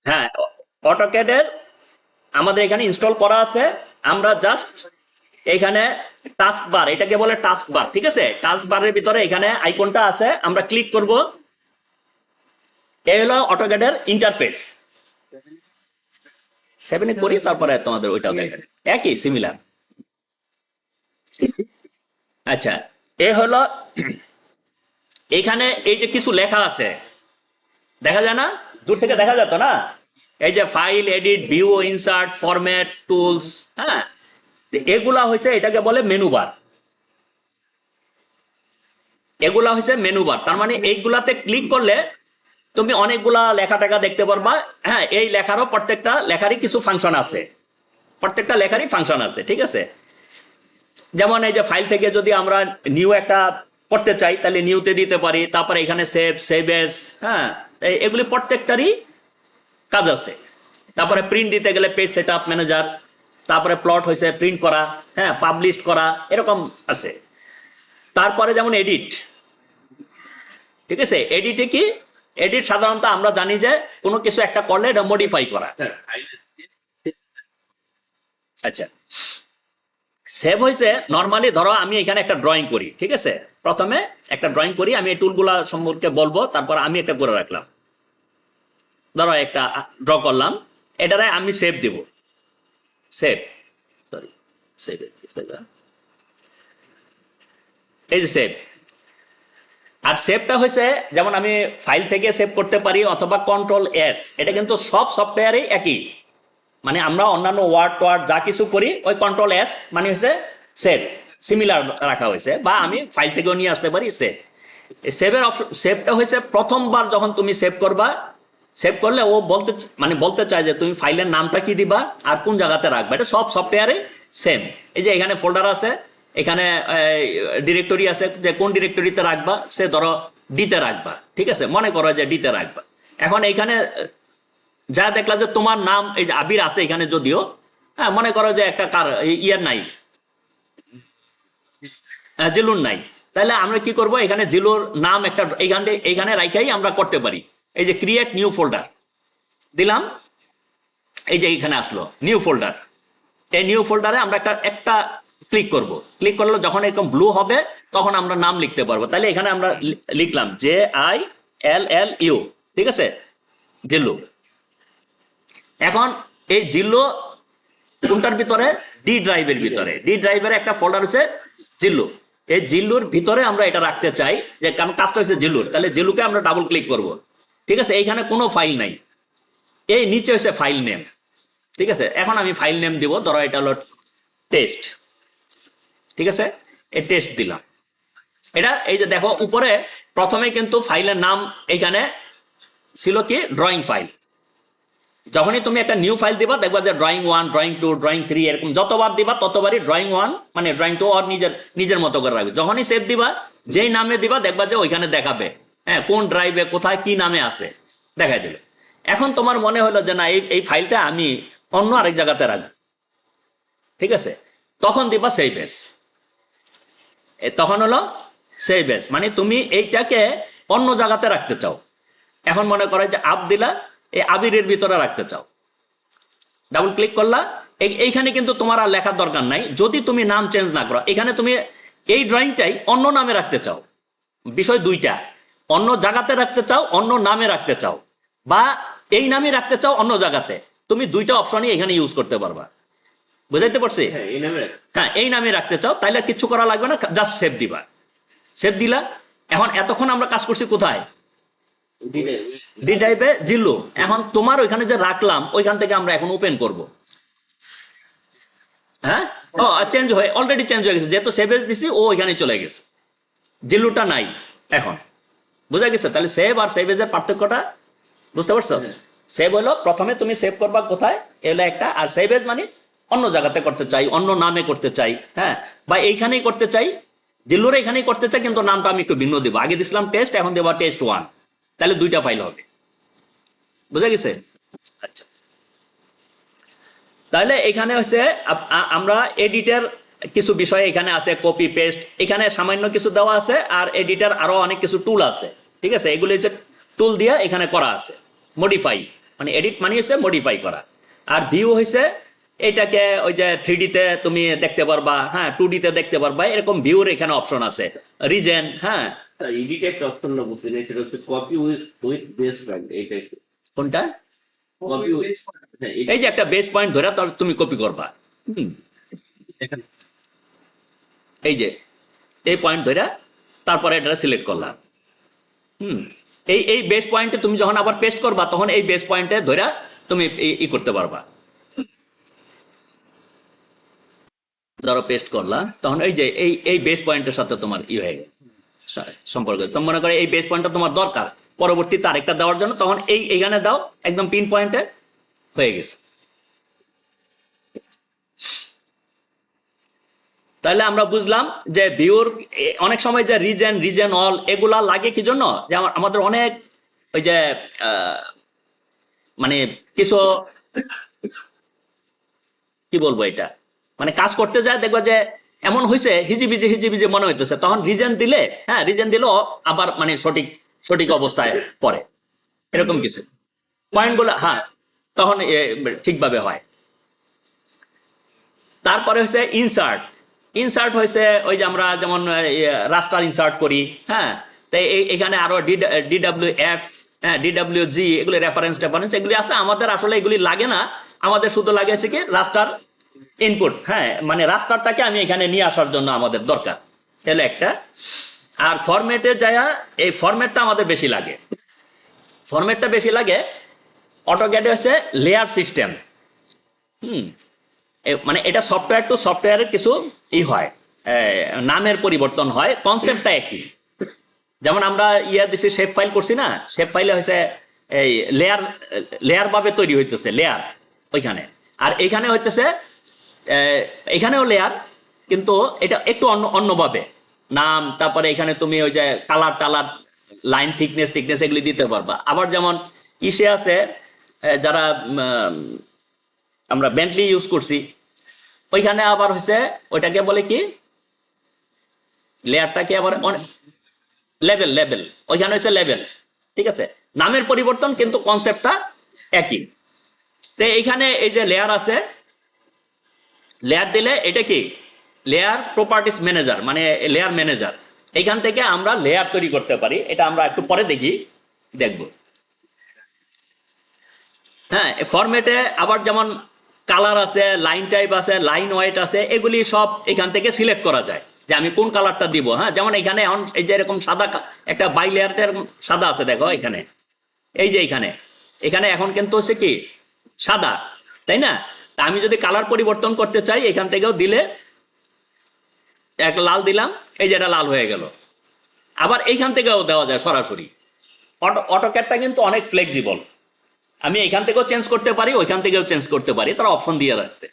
হ্যাঁ, অটোক্যাডের আমাদের এখানে ইনস্টল করা আছে। আমরা জাস্ট এখানে টাস্ক বার, এটাকে বলে টাস্ক বার, ঠিক আছে? টাস্ক বারের ভিতরে এখানে আইকনটা আছে, আমরা ক্লিক করব। এই হলো অটোক্যাডের ইন্টারফেস। 7 করি, তারপরে তোমাদের ওইটাও দেখেন, একই সিমিলার। আচ্ছা, এ হলো এখানে এই যে কিছু লেখা আছে, দেখা যায় না? দূর থেকে দেখা যেত না? এই যে file, edit, view, insert, format, tools, হ্যাঁ, তো এগুলা হয়েছে, এটাকে বলে মেনু বার। এগুলা হয়েছে মেনু বার, তার মানে এইগুলাতে ক্লিক করলে তুমি অনেকগুলা লেখা টেখা দেখতে পারবা। হ্যাঁ, এই লেখারও প্রত্যেকটা লেখারই কিছু ফাংশন আছে, প্রত্যেকটা লেখারই ফাংশন আছে, ঠিক আছে? যেমন এই যে ফাইল থেকে যদি আমরা নিউ একটা করতে চাই, তাহলে নিউতে দিতে পারি। তারপরে এখানে সেভ, সেভ এস, হ্যাঁ, এগুলি প্রত্যেকটারই কাজ আছে। তারপরে প্রিন্ট দিতে গেলে পেজ সেট আপ ম্যানেজার, তারপরে প্লট হয়েছে প্রিন্ট করা, হ্যাঁ, পাবলিশ করা, এরকম আছে। তারপরে যেমন এডিট, ঠিক আছে? এডিটে কি? এডিট সাধারণত আমরা জানি যে কোনো কিছু একটা করলে এটা মডিফাই করা। আচ্ছা, সেভ হয়েছে। নর্মালি ধরো আমি এখানে একটা ড্রয়িং করি, ঠিক আছে? প্রথমে একটা ড্রয়িং করি, আমি এই টুলগুলা সম্পর্কে বলবো, তারপর আমি একটা করে রাখলাম। ধরো একটা ড্র করলাম, এটারে আমি সেভ দিব। সেভ, সরি, সেভ, এই যে সেভ। আর সেভটা হয়েছে, যেমন আমি ফাইল থেকে সেভ করতে পারি অথবা কন্ট্রোল এস। এটা কিন্তু সব সফটওয়্যারই একই, মানে আমরা অন্যান্য ওয়ার্ড টোয়ার্ড যা কিছু করি, ওই কন্ট্রোল এস মানে হচ্ছে সেভ, সিমিলার রাখা হয়েছে। বা আমি ফাইল থেকেও নিয়ে আসতে পারি সেভ। সেভের অপশন, সেভটা হয়েছে প্রথমবার যখন তুমি সেভ করবা, সেভ করলে ও বলতে মানে বলতে চায় যে তুমি ফাইলের নামটা কি দিবা আর কোন জায়গাতে রাখবা। এটা সব সফটওয়্যারে সেম। এই যে এখানে ফোল্ডার আছে, এখানে ডিরেক্টরি আছে, যে কোন ডিরেক্টরিতে রাখবা, সে ধরো ডিতে রাখবা, ঠিক আছে? মনে করো যে ডিতে রাখবা। এখন এইখানে যা দেখলা যে তোমার নাম এই যে আবির আছে এখানে, যদিও হ্যাঁ, মনে করো যে একটা কার ইয়ার নাই, জিলুর নাই, তাহলে আমরা কি করব? এখানে জিলুর নাম একটা এইখানে রাখাই আমরা করতে পারি। এই যে ক্রিয়েট নিউ ফোল্ডার দিলাম, এই যে এইখানে আসলো নিউ ফোল্ডার। এই নিউ ফোল্ডারে আমরা একটা একটা ক্লিক করব। ক্লিক করলে যখন এরকম ব্লু হবে, তখন আমরা নাম লিখতে পারবো। তাহলে এখানে আমরা লিখলাম JILLU, ঠিক আছে? জিল্লু। এখন এই জিল্লু কোনটার ভিতরে? ডি ড্রাইভের ভিতরে। ডি ড্রাইভের একটা ফোল্ডার হচ্ছে জিল্লু। এই জিল্লুর ভিতরে আমরা এটা রাখতে চাই, যে কারণ কাজটা হচ্ছে জিল্লুর, তাহলে জিল্লুকে আমরা ডাবল ক্লিক করব, ঠিক আছে? এইখানে কোনো ফাইল নাই, এই নিচে হচ্ছে ফাইল নেম, ঠিক আছে? এখন আমি ফাইল নেম দিব, ধরো এটা হলো টেস্ট, ঠিক আছে? এই টেস্ট দিলাম। এটা এই যে দেখো উপরে প্রথমে কিন্তু ফাইলের নাম এইখানে ছিল কি? Drawing file. যখনই তুমি একটা নিউ ফাইল দিবা, দেখবা যে ড্রয়িং 1, ড্রয়িং 2, ড্রয়িং 3, এরকম যতবার দিবা ততবারই ড্রয়িং 1 মানে ড্রয়িং 2 আর নিজের মতো করে রাখবে। যখনই সেভ দিবা, যেই নামে দিবা, দেখবা যে ওইখানে দেখাবে, হ্যাঁ, কোন ড্রাইভে কোথায় কি নামে আছে, দেখাই দিল। এখন তোমার মনে হলো যে না, এই ফাইলটা আমি অন্য আরেক জায়গাতে রাখবো, ঠিক আছে? তখন দিবা সেভ এস। তখন হলো সেভ এস, মানে তুমি এইটাকে অন্য জায়গাতে রাখতে চাও। এখন মনে করো যে আব দিলা, এই আবিরের ভিতরে রাখতে চাও, ডাবল ক্লিক করলা। এইখানে কিন্তু তোমার আর লেখার দরকার নাই, যদি তুমি নাম চেঞ্জ না করো। এখানে তুমি এই ড্রয়িংটাই অন্য নামে রাখতে চাও, বিষয় দুইটা, অন্য জায়গাতে রাখতে চাও, অন্য নামে রাখতে চাও, বা এই নামে রাখতে চাও অন্য জায়গাতে, তুমি দুইটা অপশনই এখানে ইউজ করতে পারবা। বুঝাইতে পারছি? হ্যাঁ, এই নামে রাখতে চাও, তাইলে কিচ্ছু করা লাগবে না, জাস্ট সেভ দিবা। সেভ দিলা। এখন এতক্ষণ আমরা কাজ করছি কোথায়? ডি টাইপে জিল্লু। এখন তোমার ওইখানে যে রাখলাম, ওইখান থেকে আমরা এখন ওপেন করব। হ্যাঁ, ও চেঞ্জ হয়ে অলরেডি চেঞ্জ হয়ে গেছে, যেহেতু সেভ এজ দিছি, ও ওইখানে চলে গেছে, জিল্লুটা নাই এখন। বুঝা গেছে? তাহলে সেভ আর সেভ এজের পার্থক্যটা বুঝতে পারছো? সেভ হলো প্রথমে তুমি সেভ করবা কোথায়, এগুলো একটা। আর সেভ এজ মানে অন্য জায়গাতে করতে চাই, অন্য নামে করতে চাই, হ্যাঁ, বা এইখানেই করতে চাই, জিল্লুর এখানেই করতে চাই, কিন্তু নামটা আমি একটু ভিন্ন দিব। আগে দিছিলাম টেস্ট, এখন দেবা টেস্ট 1, তাহলে দুইটা ফাইল হবে। বুঝা গেছে? আচ্ছা, তাহলে এখানে হচ্ছে আমরা এডিটের কিছু বিষয় এখানে আছে, কপি পেস্ট, এখানে সামান্য কিছু দেওয়া আছে। আর এডিটার আরো অনেক কিছু টুল আছে, ঠিক আছে? এগুলো হচ্ছে টুল দিয়ে এখানে করা আছে মডিফাই, মানে এডিট মানে হচ্ছে মডিফাই করা। আর ভিউ হয়েছে এটাকে ওই যে 3D-তে তুমি দেখতে পারবা, হ্যাঁ 2D-তে দেখতে পারবা, এরকম ভিউর এখানে অপশন আছে, রিজেন, হ্যাঁ। এডিট একটা অপশন না বলছি না, সেটা হচ্ছে কপি উইথ বেস পয়েন্ট, এইটাই। কোনটা? কপি উইথ, হ্যাঁ এই যে একটা বেস পয়েন্ট ধরে তুমি কপি করবা, এখানে এই যে এই পয়েন্ট ধরে তারপরে এটা সিলেক্ট করলাম। এই এই বেস পয়েন্টে তুমি যখন আবার পেস্ট করবা তখন এই বেস পয়েন্টে ধরে তুমি ই করতে পারবা। ধরো পেস্ট করলা, তখন এই যে এই এই বেস পয়েন্টের সাথে তোমার ই হয়ে গেছে সম্পর্ক। তুমি মনে করো এই বেস পয়েন্টটা তোমার দরকার পরবর্তীতে আরেকটা দেওয়ার জন্য, তখন এইখানে দাও, একদম পিন পয়েন্টে হয়ে গেছে। তাহলে আমরা বুঝলাম যে ভিউর অনেক সময় যে রিজন অল এগুলা লাগে কি জন্য, যে আমাদের অনেক ওই যে মানে কিছু কি বলবো এটা, মানে কাজ করতে যায় দেখবা যে এমন হয়েছে হিজিবিজি হিজিবিজি মনে হইতেছে, তখন রিজন দিলে, হ্যাঁ রিজন দিলেও আবার মানে সঠিক সঠিক অবস্থায় পড়ে, এরকম কিছু পয়েন্টগুলো, হ্যাঁ তখন ঠিকভাবে হয়। তারপরে হচ্ছে ইনসার্ট। ইনসার্ট হয়েছে ওই যে আমরা যেমন রাস্টার ইনসার্ট করি, হ্যাঁ তাই এখানে আরো DWF, হ্যাঁ DWG, এগুলি রেফারেন্স এগুলি আছে। আমাদের আসলে এগুলি লাগে না, আমাদের শুধু লাগে হচ্ছে কি রাস্টার ইনপুট, হ্যাঁ মানে রাস্টারটাকে আমি এখানে নিয়ে আসার জন্য আমাদের দরকার, এলো একটা। আর ফরম্যাটে যায়, এই ফরম্যাটটা আমাদের বেশি লাগে, ফরম্যাটটা বেশি লাগে। অটোক্যাডে হচ্ছে লেয়ার সিস্টেম, মানে এটা সফটওয়্যার টু সফটওয়্যারের কিছু হয়, নামের পরিবর্তন হয়, কনসেপ্টটা একই। যেমন আমরা দিছি শেপ ফাইল করছি না, শেপ ফাইলে হয়েছে এই লেয়ার লেয়ার ভাবে তৈরি হইতেছে লেয়ার ওইখানে, আর এইখানে হইতেছে এখানেও লেয়ার, কিন্তু এটা একটু অন্যভাবে নাম। তারপরে এখানে তুমি ওই যে কালার টালার, লাইন থিকনেস টিকনেস এগুলি দিতে পারবা। আবার যেমন ইসে আছে, যারা আমরা বেন্টলি ইউজ করছি, ওইখানে আবার হয়েছে ওইটাকে বলে কি, লেয়ারটাকে আবার লেভেল, লেভেল ওইখানে হয়েছে লেভেল, ঠিক আছে, নামের পরিবর্তন কিন্তু কনসেপ্টটা একই। তো এইখানে এই যে লেয়ার আছে, লেয়ার দিলে এটা কি লেয়ার প্রপার্টিস ম্যানেজার, মানে লেয়ার ম্যানেজার, এইখান থেকে আমরা লেয়ার তৈরি করতে পারি। এটা আমরা একটু পরে দেখব। হ্যাঁ ফরম্যাটে আবার যেমন কালার আছে, লাইন টাইপ আছে, লাইন ওয়েট আছে, এগুলি সব এখান থেকে সিলেক্ট করা যায় যে আমি কোন কালারটা দিব। হ্যাঁ যেমন এখানে এই যে এরকম সাদা একটা বাই লেয়ারটা সাদা আছে, দেখো এখানে, এই যে এখানে এখানে এখন কিন্তু হচ্ছে কি সাদা, তাই না? তা আমি যদি কালার পরিবর্তন করতে চাই, এখান থেকেও দিলে একটা লাল দিলাম, এই যে এটা লাল হয়ে গেল। আবার এইখান থেকেও দেওয়া যায় সরাসরি। অটোক্যাডটা কিন্তু অনেক ফ্লেক্সিবল, আমি এখান থেকেও চেঞ্জ করতে পারি, ওইখান থেকেও চেঞ্জ করতে পারি, তারা অপশন দিয়ে রাখছে।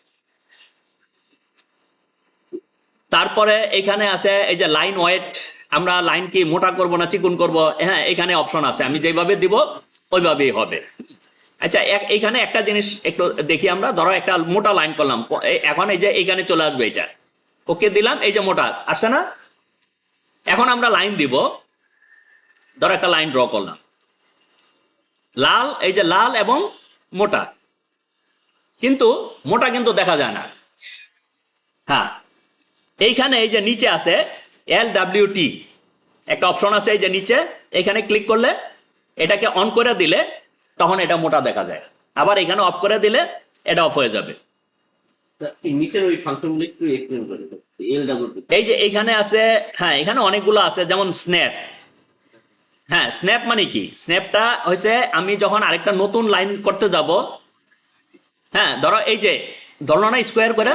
তারপরে এখানে আছে এই যে লাইন ওয়েট, আমরা লাইন কি মোটা করব না চিকুন করব, হ্যাঁ এখানে অপশন আছে, আমি যেভাবে দিব ওইভাবেই হবে। আচ্ছা এইখানে একটা জিনিস একটু দেখি আমরা, ধরো একটা মোটা লাইন করলাম, এখন এই যে এইখানে চলে আসবে, এটা ওকে দিলাম, এই যে মোটা আসছে না। এখন আমরা লাইন দিব, ধরো একটা লাইন ড্র করলাম লাল, এই যে লাল এবং মোটা, কিন্তু মোটা কিন্তু দেখা যায় না। হ্যাঁ এইখানে এই যে নিচে আছে LWT একটা অপশন আছে, এই যে নিচে এখানে ক্লিক করলে এটাকে অন করে দিলে তখন এটা মোটা দেখা যায়, আবার এখানে অফ করে দিলে এটা অফ হয়ে যাবে। নিচের ওই ফাংশনগুলো একটু এক্সপ্লেন করে দাও। এই যে এইখানে আছে, হ্যাঁ এখানে অনেকগুলো আছে, যেমন স্ন্যাপ। হ্যাঁ স্ন্যাপ মানে কি, স্ন্যাপটা হয়েছে আমি যখন আরেকটা নতুন লাইন করতে যাব, হ্যাঁ ধরো এই যে ধরো না স্কোয়ার করে,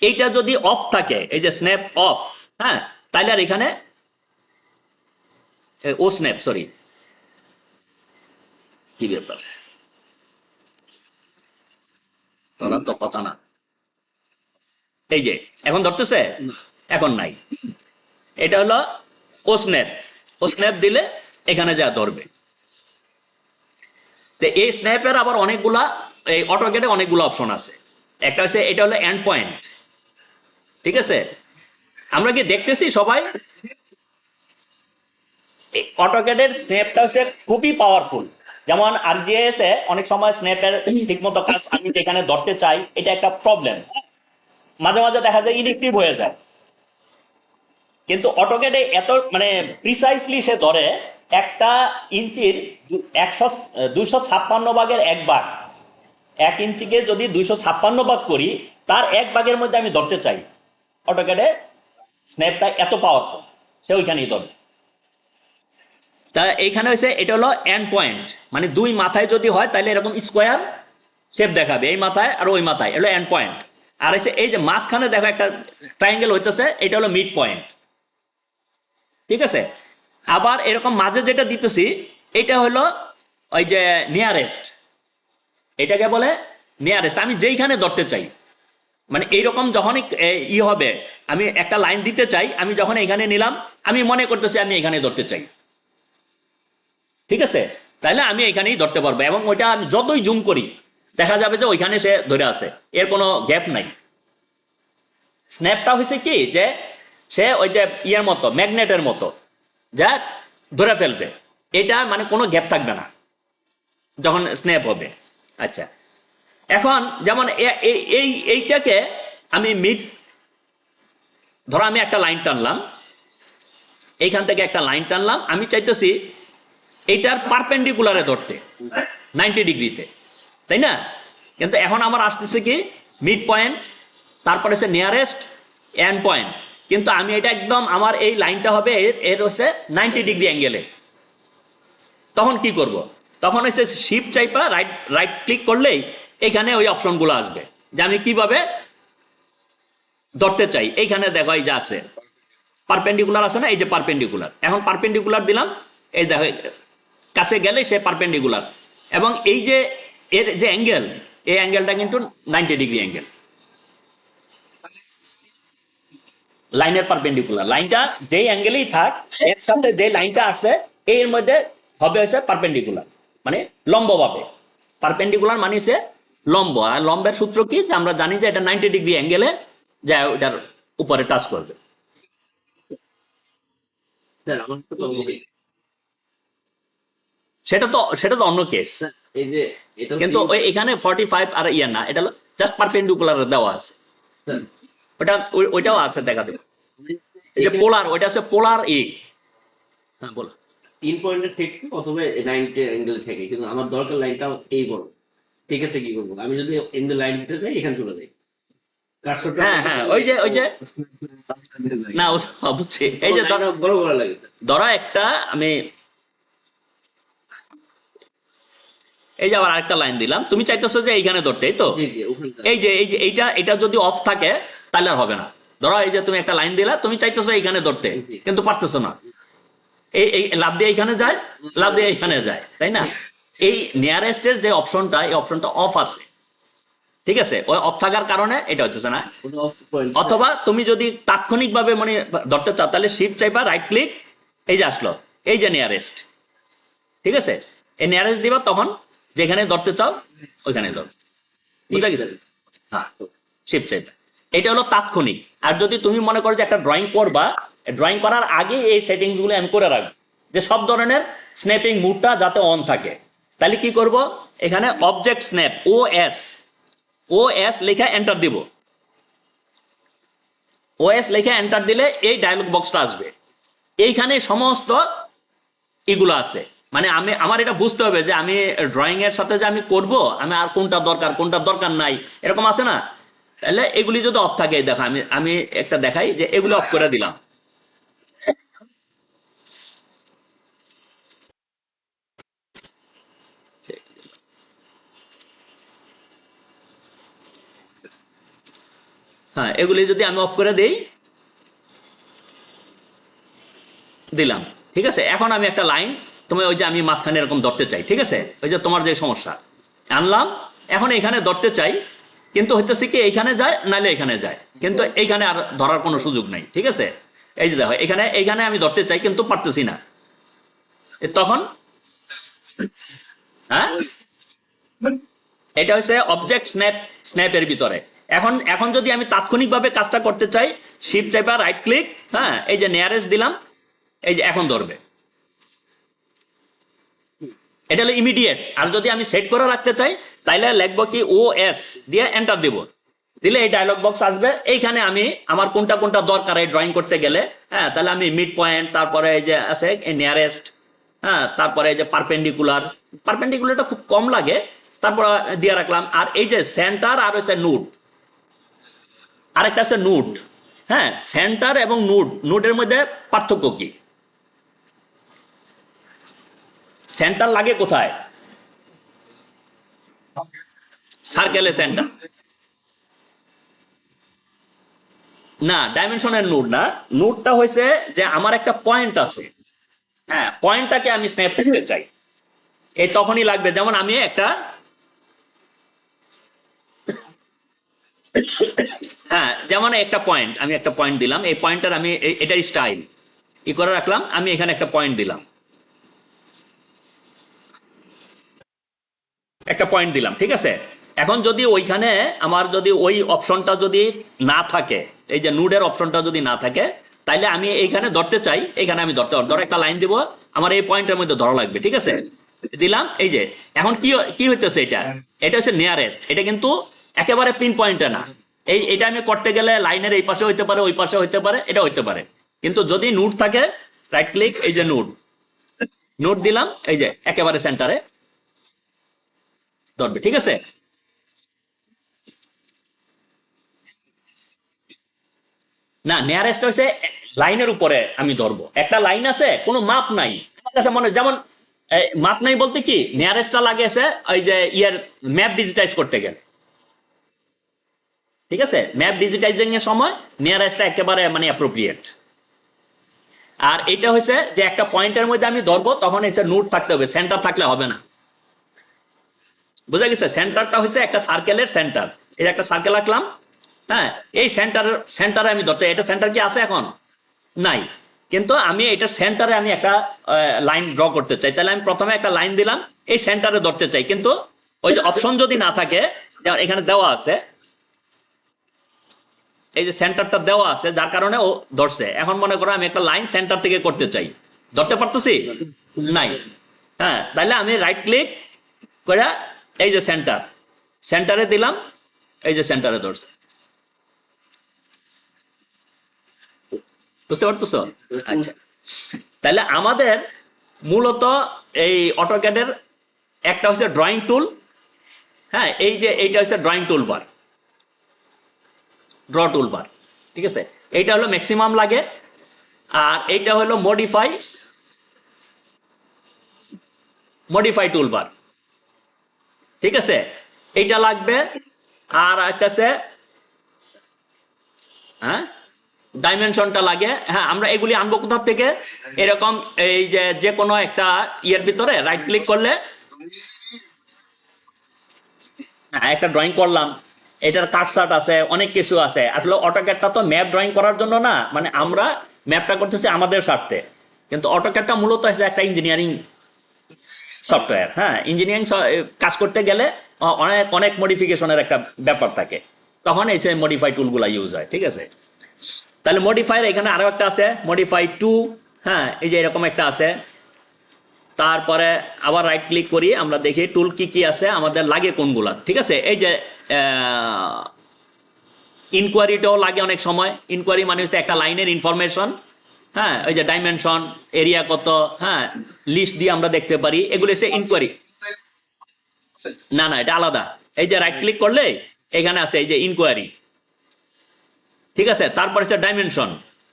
এইটা যদি অফ থাকে, এই যে স্ন্যাপ অফ, হ্যাঁ তাইলে আর এখানে ও স্ন্যাপ, সরি কি ব্যাপার, ধরার তো কথা না, এই যে এখন ধরতেছে, এখন নাই, এটা হলো ও স্ন্যাপ। ও স্ন্যাপ দিলে এখানে যা ধরবে। তো এই স্ন্যাপের আবার অনেকগুলা, এই অটোক্যাডে অনেকগুলো অপশন আছে। একটা হচ্ছে এটা হলো এন্ড পয়েন্ট, ঠিক আছে, আমরা কি দেখতেছি সবাই? অটোক্যাডের স্ন্যাপটা হচ্ছে খুবই পাওয়ারফুল। যেমন আরজিএস এ অনেক সময় স্ন্যাপের ঠিক মতো কাজ আমি যেখানে ধরতে চাই, এটা একটা প্রবলেম। মাঝে মাঝে দেখা যায় ইলেকট্রিক হয়ে যায়, কিন্তু অটোক্যাডে এত মানে প্রিসাইসলি সে ধরে একটা ইঞ্চির 256 ভাগের 1 ভাগ। 1 ইঞ্চিকে যদি 256 ভাগ করি, তার 1 ভাগের মধ্যে আমি ধরতে চাই, অটোক্যাডে স্ন্যাপটা এত পাওয়ারফুল, সে ওইখানেই ধরবে। তা এইখানে হয়েছে এটা হলো এন্ড পয়েন্ট, মানে দুই মাথায় যদি হয় তাহলে এরকম স্কোয়ার শেপ দেখাবে, এই মাথায় আর ওই মাথায়, এটা এন্ড পয়েন্ট। আর এসে এই যে মাঝখানে দেখো একটা ট্রায়াঙ্গেল হইতেছে, এটা হলো মিড পয়েন্ট, ঠিক আছে। আবার এরকম মাঝে যেটা দিতেছি এটা হলো ওই যে নিয়ারেস্ট, এটাকে বলে নিয়ারেস্ট, আমি যেইখানে ধরতে চাই। মানে এইরকম যখনই হবে, আমি একটা লাইন দিতে চাই, আমি যখন এখানে নিলাম, আমি মনে করতেছি আমি এখানে ধরতে চাই, ঠিক আছে, তাহলে আমি এখানেই ধরতে পারবো। এবং ওইটা আমি যতই জুম করি দেখা যাবে যে ওইখানে সে ধরে আছে, এর কোনো গ্যাপ নাই। স্ন্যাপটা হয়েছে কি যে সে ওই যে ইয়ের মতো, ম্যাগনেটের মতো, যা ধরে ফেলবে, এটা মানে কোনো গ্যাপ থাকবে না যখন স্ন্যাপ হবে। আচ্ছা, এখন যেমন এইটাকে আমি ধরো আমি একটা লাইন টানলাম, এইখান থেকে একটা লাইন টানলাম, আমি চাইতেছি এইটার পারপেন্ডিকুলারে ধরতে 90 ডিগ্রিতে, তাই না? কিন্তু এখন আমার আসতেছে কি মিড পয়েন্ট, তারপরে হচ্ছে নিয়ারেস্ট, এন্ড পয়েন্ট, কিন্তু আমি এটা একদম আমার এই লাইনটা হবে এর হচ্ছে 90 ডিগ্রি অ্যাঙ্গেলে। তখন কি করব? তখন হচ্ছে শিফট চাইপা রাইট ক্লিক করলেই এখানে ওই অপশনগুলো আসবে যে আমি কিভাবে ধরতে চাই। এইখানে দেখো এই যে আছে পারপেন্ডিকুলার আছে না, এই যে পারপেন্ডিকুলার, এখন পারপেন্ডিকুলার দিলাম, এই দেখো কাছে গেলে সে পারপেন্ডিকুলার, এবং এই যে এর যে অ্যাঙ্গেল, এই অ্যাঙ্গেলটা কিন্তু 90 ডিগ্রি অ্যাঙ্গেল, লাইনের পারপেন্ডিকুলার। লাইনটা যেই অ্যাঙ্গেলেই থাক, এর সাথে যে লাইনটা আসছে এর মধ্যে হবে হচ্ছে পারপেন্ডিকুলার, মানে লম্বভাবে। পারপেন্ডিকুলার মানে সে লম্ব, আর লম্বের সূত্র কি যে আমরা জানি যে এটা 90 ডিগ্রি অ্যাঙ্গেলে যা ওটার উপরে টাচ করবে। স্যার আমার তো সেটা তো অন্য কেস, স্যার, এই যে এটা কিন্তু ওই এখানে 45 আর ইয়ে না, এটা হলো জাস্ট পারপেন্ডিকুলার দেওয়া আছে, স্যার ওটা ওইটাও আছে দেখা দেবে। এই যে পোলার, ওইটা আছে পোলার এ। হ্যাঁ বলো। 3 পয়েন্টের থেকে অথবা 90 অ্যাঙ্গেল থেকে, কিন্তু আমার দরকার লাইনটা এই বড়। ঠিক আছে, কি করবো? আমি যদি এন্ড লাইন দিতে চাই, এখানে চলে যাই কার্সরটা। হ্যাঁ হ্যাঁ, ওই যে না বুঝছি, এই যে বড় বড় লাগে স্যার। ধরো একটা আমি এই যে আবার আরেকটা লাইন দিলাম, তুমি চাইতেছো যে এইখানে ধরতে, এই তো জি জি, ওখানটা। এই যে এটা যদি অফ থাকে তাহলে আর হবে না। ধরো এই যে তুমি একটা লাইন দিলা, তুমি চাইতেছো এইখানে ধরতে, জি। কিন্তু পারতেছো না, এই লাভ দিয়ে এইখানে যায়, লাভ দিয়ে এইখানে যায়, তাই না? এই নিয়ারেস্টের যে অপশনটা, এই অপশনটা অফ আছে, ঠিক আছে, ওই অফ থাকার কারণে এটা হচ্ছে না। ওটা অফ পয়েন্ট। অথবা তুমি যদি তাৎক্ষণিকভাবে মানে ধরতে চাও, তাহলে শিফট চাইবা, রাইট ক্লিক, এই যে আসলো এই যে নিয়ারেস্ট, ঠিক আছে, এই নিয়ারেস্ট দিবা, তখন যেখানে ধরতে চাও ওইখানে ধর, বুঝা গেছে? হ্যাঁ, শিফট চাইবা, এটা হলো তাৎক্ষণিক। আর যদি তুমি মনে করো যে একটা ড্রয়িং করবা, ড্রয়িং করার আগে এই সেটিংসগুলো আমি করে রাখবো, যে সব ধরনের স্ন্যাপিং মুডটা যাতে অন থাকে, তাহলে কি করব? এখানে অবজেক্ট স্ন্যাপ OS লেখা এন্টার দিব। OS লেখা এন্টার দিলে এই ডায়লগ বক্সটা আসবে, এইখানে সমস্ত এগুলো আছে। মানে আমার এটা বুঝতে হবে যে আমি ড্রয়িং এর সাথে যে আমি করব, আমি আর কোনটা দরকার নাই, এরকম আছে না? তাহলে এগুলি যদি অফ থাকে, দেখো আমি একটা দেখাই যে এগুলো অফ করে দিলাম। হ্যাঁ, এগুলি যদি আমি অফ করে দিলাম, ঠিক আছে। এখন আমি একটা লাইন, তুমি ওই যে আমি মাঝখানে এরকম ধরতে চাই, ঠিক আছে, ওই যে তোমার যে সমস্যা আনলাম, এখন এখানে ধরতে চাই, কিন্তু হইতেছে কি এইখানে যায় নাহলে এখানে যায়, কিন্তু এইখানে আর ধরার কোনো সুযোগ নাই, ঠিক আছে। এই যে দেখো এইখানে আমি ধরতে চাই কিন্তু পারতেছি না, তখন হ্যাঁ, এটা হচ্ছে অবজেক্ট স্ন্যাপের ভিতরে। এখন যদি আমি তাৎক্ষণিকভাবে কাজটা করতে চাই, শিফট চাইবা, রাইট ক্লিক, হ্যাঁ, এই যে নিয়ারেস্ট দিলাম, এই যে এখন ধরবে, এটা হলো ইমিডিয়েট। আর যদি আমি সেট করে রাখতে চাই তাইলে লিখবো কি ও এস দিয়ে এন্টার দিব, দিলে এই ডায়লগ বক্স আসবে। এইখানে আমি আমার কোনটা কোনটা দরকার এই ড্রয়িং করতে গেলে, হ্যাঁ, তাহলে আমি মিড পয়েন্ট, তারপরে এই যে আছে নিয়ারেস্ট, হ্যাঁ, তারপরে এই যে পারপেন্ডিকুলার, পারপেন্ডিকুলারটা খুব কম লাগে, তারপর দিয়ে রাখলাম। আর এই যে সেন্টার আর হচ্ছে নুড, আরেকটা আছে নুড। হ্যাঁ, সেন্টার এবং নুড, নুডের মধ্যে পার্থক্য কি? সেন্টার লাগে কোথায়? সার্কেলে সেন্টার না, ডাইমেনশনের নুড না। নুডটা হয়েছে যে আমার একটা পয়েন্ট আছে, হ্যাঁ, পয়েন্টটাকে আমি স্ন্যাপ করতে চাই, এই তখনই লাগবে। যেমন আমি একটা, হ্যাঁ, যেমন একটা পয়েন্ট, আমি একটা পয়েন্ট দিলাম, এই পয়েন্টটার আমি এটার স্টাইল ই করে রাখলাম, আমি এখানে একটা পয়েন্ট দিলাম, একটা পয়েন্ট দিলাম, ঠিক আছে। এখন যদি ওইখানে আমার যদি ওই অপশনটা যদি না থাকে, এই যে নুডের অপশনটা যদি না থাকে, তাইলে আমি এইখানে ধরতে চাই, এখানে আমি ধরতে পারবো। ধরো একটা লাইন দিব, আমার এই পয়েন্টের মধ্যে ধরা লাগবে, ঠিক আছে, দিলাম। এই যে এখন কি কি হইতেছে, এটা এটা হচ্ছে নিয়ারেস্ট, এটা কিন্তু একেবারে পিন পয়েন্টে না। এটা আমি করতে গেলে লাইনের এই পাশে হইতে পারে, ওই পাশে হইতে পারে, এটা হইতে পারে। কিন্তু যদি নুড থাকে, রাইট ক্লিক, এই যে নুড, নুড দিলাম, এই যে একেবারে সেন্টারে ধরবে, ঠিক আছে। না, নিয়ারেস্ট হচ্ছে লাইনের উপরে আমি ধরবো, একটা লাইন আছে, কোনো মাপ নাই আমার কাছে মনে হয়। যেমন মাপ নাই বলতে কি, নিয়ারেস্টটা লাগেছে ওই যে ইয়ার ম্যাপ ডিজিটাইজ করতে গেলে, ঠিক আছে, ম্যাপ ডিজিটাইজিং এর সময় নিয়ারেস্টটা একেবারে মানে অ্যাপ্রোপ্রিয়েট। আর এটা হচ্ছে যে একটা পয়েন্টের মধ্যে আমি ধরবো, তখন হচ্ছে নোট থাকতে হবে, সেন্টার থাকলে হবে না। বুঝা গেছে? সেন্টারটা হচ্ছে একটা সার্কেলের সেন্টার, এটা একটা সার্কেল আঁকলাম, হ্যাঁ, এই সেন্টারে আমি ধরতে, এটা সেন্টার কি আছে এখন? নাই। কিন্তু আমি এটার সেন্টারে আমি একটা লাইন ড্র করতে চাই, তাহলে আমি প্রথমে একটা লাইন দিলাম, এই সেন্টারে ধরতে চাই। কিন্তু ওই যে অপশন যদি না থাকে, যেমন এখানে দেওয়া আছে, এই যে সেন্টারটা দেওয়া আছে, যার কারণে ও ধরছে। এখন মনে করো আমি একটা লাইন সেন্টার থেকে করতে চাই, ধরতে পারতেছি? নাই। হ্যাঁ, তাহলে আমি রাইট ক্লিক করে এই যে সেন্টার, সেন্টারে দিলাম, এই যে সেন্টারে ধরছে। বুঝতে পারতেছো? আচ্ছা, তাহলে আমাদের মূলত এই অটোক্যাডের একটা হচ্ছে ড্রয়িং টুল, হ্যাঁ, এই যে এইটা হচ্ছে ড্রয়িং টুল বার, ড্র টুল বার, ঠিক আছে, এইটা হলো ম্যাক্সিমাম লাগে। আর এইটা হলো মডিফাই, মডিফাই টুল বার, ঠিক আছে, এইটা লাগবে। আর একটা আছে, হ্যাঁ, ডাইমেনশনটা লাগে। হ্যাঁ, আমরা এগুলি আনবো কোথা থেকে? এরকম এই যে যে কোনো একটা ইয়ের ভিতরে রাইট ক্লিক করলে, হ্যাঁ, একটা ড্রয়িং করলাম, এটার কাটসাট আছে, অনেক কিছু আছে। আসলে অটোক্যাডটা তো ম্যাপ ড্রয়িং করার জন্য না, মানে আমরা ম্যাপটা করতেছি আমাদের স্বার্থে, কিন্তু অটোক্যাডটা মূলত হচ্ছে একটা ইঞ্জিনিয়ারিং সফটওয়্যার। হ্যাঁ, ইঞ্জিনিয়ারিং কাজ করতে গেলে অনেক অনেক মডিফিকেশনের একটা ব্যাপার থাকে, তখন এই মডিফাই টুলগুলো ইউজ হয়, ঠিক আছে। তাহলে মডিফায়ার এখানে আরো একটা আছে, মডিফাই টু, হ্যাঁ, এই যে এরকম একটা আছে। তারপরে আবার রাইট ক্লিক করি, আমরা দেখি টুল কি কি আছে, আমাদের লাগে কোনগুলা, ঠিক আছে। এই যে ইনকোয়ারিটাও লাগে অনেক সময়। ইনকোয়ারি মানে হচ্ছে একটা লাইনের ইনফরমেশন, হ্যাঁ, ওই যে ডাইমেনশন, এরিয়া কত, হ্যাঁ, লিস্ট দিয়ে আমরা দেখতে পারি, এগুলো হচ্ছে ইনকোয়ারি। না না, এটা আলাদা। এই যে রাইট ক্লিক করলে এখানে আছে এই যে ইনকোয়ারি, ঠিক আছে। তারপর হচ্ছে ডাইমেনশন,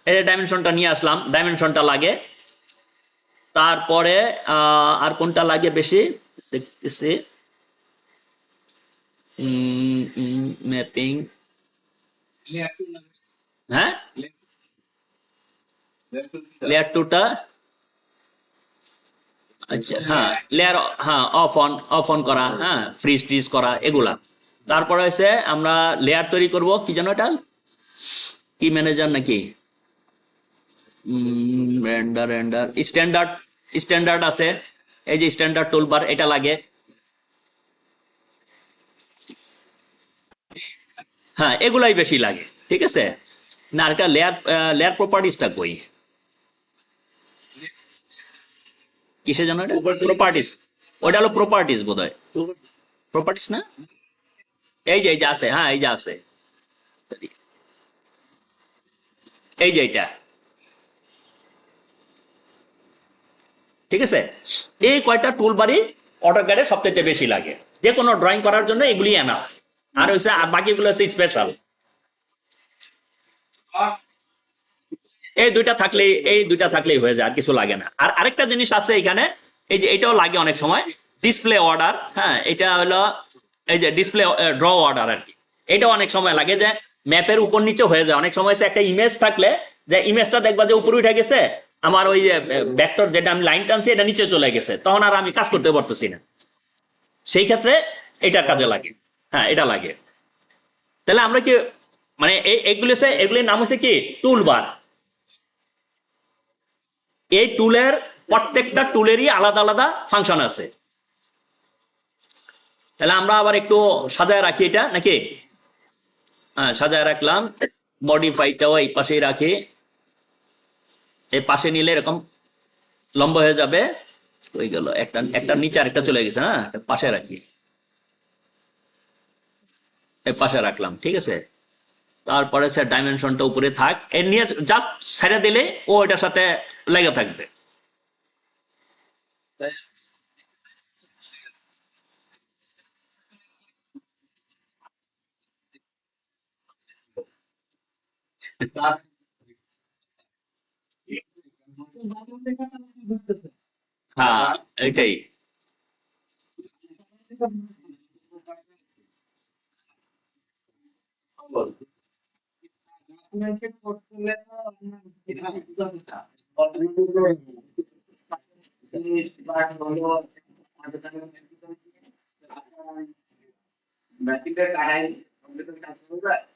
এই যে ডাইমেনশনটা নিয়ে আসলাম, ডাইমেনশনটা লাগে। তারপরে আর কোনটা লাগে বেশি দেখতেছি, ম্যাপিং, হ্যাঁ, লেয়ার টুটা, আচ্ছা, হ্যাঁ, লেয়ার, হ্যাঁ, অফ অন করা, হ্যাঁ, ফ্রিজ ট্রিজ করা, এগুলা। তারপরে হচ্ছে আমরা লেয়ার তৈরি করব, কি যেন এটা, কি ম্যানেজার নাকি, রেন্ডার, রেন্ডার স্ট্যান্ডার্ড, স্ট্যান্ডার্ড আছে, এই যে স্ট্যান্ডার্ড টুলবার, এটা লাগে। হ্যাঁ, এগুলাই বেশি লাগে, ঠিক আছে। না, এটা লেয়ার, লেয়ার প্রপার্টিসটা কই? কিসের জন্য এটা? প্রপার্টিস। ওটা হলো প্রপার্টিস বোধ হয়, তো- প্রপার্টিস না? এই যে আছে, হ্যাঁ এই যে আছে, এই যে এটা, ঠিক আছে। এই কয়টা টুল বারই অটোক্যাডে সবচেয়ে বেশি লাগে, যে কোনো ড্রয়িং করার জন্য এগুলি এনাফ। আর হচ্ছে আর বাকিগুলো হচ্ছে স্পেশাল। এই দুইটা থাকলেই হয়ে যায়, আর কিছু লাগে না। আর আরেকটা জিনিস আছে এখানে, এই যে এটাও লাগে অনেক সময়, ডিসপ্লে অর্ডার। হ্যাঁ, এটা হলো এই যে ডিসপ্লে ড্র অর্ডার আর কি। এটা অনেক সময় লাগে, যে ম্যাপের উপর নিচে হয়ে যায় অনেক সময়। একটা ইমেজ থাকলে, যে ইমেজটা দেখবা যে উপরে উঠে গেছে, আমার ওই যে ভেক্টর যেটা আমি লাইন টানছি এটা নিচে চলে গেছে, তখন আর আমি কাজ করতে পারতেছি না। সেই ক্ষেত্রে এটা কাজে লাগে। হ্যাঁ, এটা লাগে। তাহলে আমরা কি মানে এগুলির নাম হচ্ছে কি টুল বার। এই টুলের প্রত্যেকটা টুলেরই আলাদা আলাদা ফাংশন আছে। তাহলে আমরা আবার একটু সাজায় রাখি এটা নাকি? হ্যাঁ, সাজায় রাখলাম। মডিফাইটাও এই পাশেই রাখি, এই পাশে নিলে এরকম লম্বা হয়ে যাবে। হয়ে গেল, একটা একটা নিচে আরেকটা চলে গেছে, হ্যাঁ পাশে রাখি, এই পাশে রাখলাম, ঠিক আছে। তারপরে স্যার ডাইমেনশনটা উপরে থাক, এর নিয়ে জাস্ট ছেড়ে দিলে ও এটার সাথে লেগে থাকবে। হ্যাঁ, এটাই।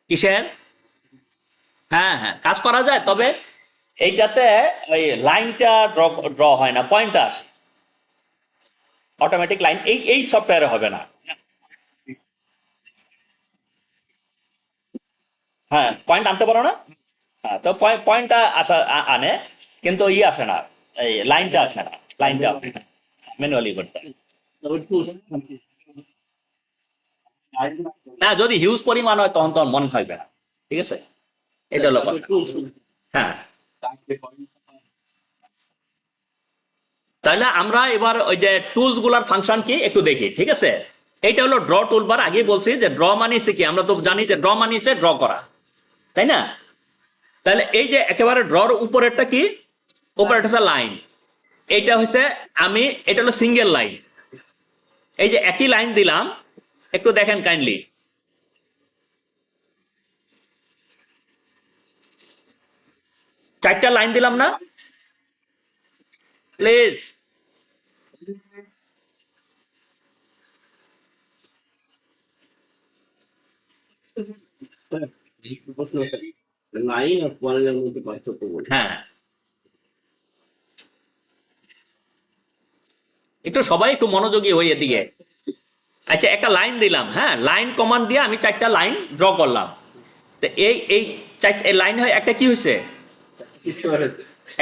কিসের? হ্যাঁ হ্যাঁ, কাজ করা যায়, তবে এইটাতে ওই লাইনটা ড্র ড্র হয় না, পয়েন্ট আসে অটোমেটিক লাইন, এই এই সফটওয়্যারে হবে না। হ্যাঁ, পয়েন্ট আনতে পারো না। হ্যাঁ, তো পয়েন্টটা আনে, কিন্তু আসে না, এই লাইনটা আসে না, লাইনটা ম্যানুয়ালি করতে হয়। তারপর tools। না, যদি হিউজ পরিমাণ হয় তখন তখন মনে থাকবে না, ঠিক আছে। এটা হলো তারপর কথা। tools। হ্যাঁ, তাহলে আমরা এবার ওই যে টুলস গুলার ফাংশন কি একটু দেখি, ঠিক আছে। এইটা হলো ড্র টুলবার। আগে বলছি যে ড্র মানিছে কি, আমরা তো জানি যে ড্র মানিছে ড্র করা, তাই না? তাহলে এই যে একেবারে ড্রর উপরেরটা কি, উপরেরটা হচ্ছে লাইন। এইটা হচ্ছে এটা হলো সিঙ্গেল লাইন। এই যে একই লাইন দিলাম, একটু দেখেন কাইন্ডলি, চারটা লাইন দিলাম না? প্লিজ। প্রশ্ন লাইন আর পয়েন্টের মধ্যে পার্থক্য বলি। হ্যাঁ, একটু সবাই একটু মনোযোগী হই এদিকে। আচ্ছা, একটা লাইন দিলাম, হ্যাঁ, লাইন কমান্ড দিয়ে আমি চারটা লাইন ড্র করলাম। তো এই চারটে লাইন হয় একটা কি হয়েছে, স্কোয়ারের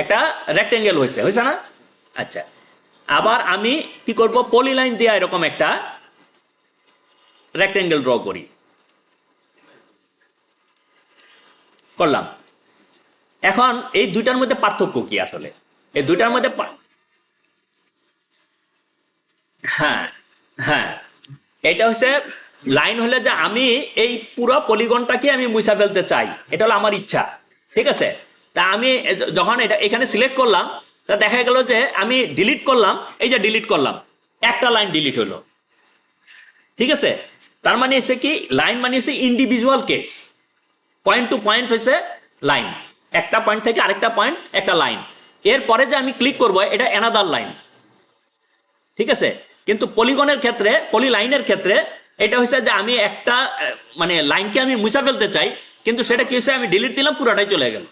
একটা রেক্টেঙ্গেল হয়েছে, হয়েছে না? আচ্ছা, আবার আমি কি করব, পলি লাইন দিয়ে এরকম একটা রেক্টেঙ্গেল ড্র করি, করলাম। এখন এই দুইটার মধ্যে পার্থক্য কি আসলে? এই দুইটার মধ্যে হ্যাঁ হ্যাঁ, এটা হচ্ছে লাইন হলে যে আমি এই পুরো পলিগনটাকে আমি মুছা ফেলতে চাই, এটা হলো আমার ইচ্ছা, ঠিক আছে। তা আমি যখন এটা এখানে সিলেক্ট করলাম, তা দেখা গেল যে আমি ডিলিট করলাম, এই যে ডিলিট করলাম, একটা লাইন ডিলিট হলো, ঠিক আছে। তার মানে হচ্ছে কি, লাইন মানে হচ্ছে individual case, point to point হচ্ছে লাইন, একটা পয়েন্ট থেকে আরেকটা পয়েন্ট একটা লাইন। এরপরে যে আমি ক্লিক করবো এটা অ্যানাদার লাইন, ঠিক আছে। কিন্তু পলিগনের ক্ষেত্রে, পলি লাইনের ক্ষেত্রে এটা হচ্ছে যে আমি একটা মানে লাইনকে আমি মুছা ফেলতে চাই, কিন্তু সেটা কি হচ্ছে, আমি ডিলিট দিলাম, পুরোটাই চলে গেল।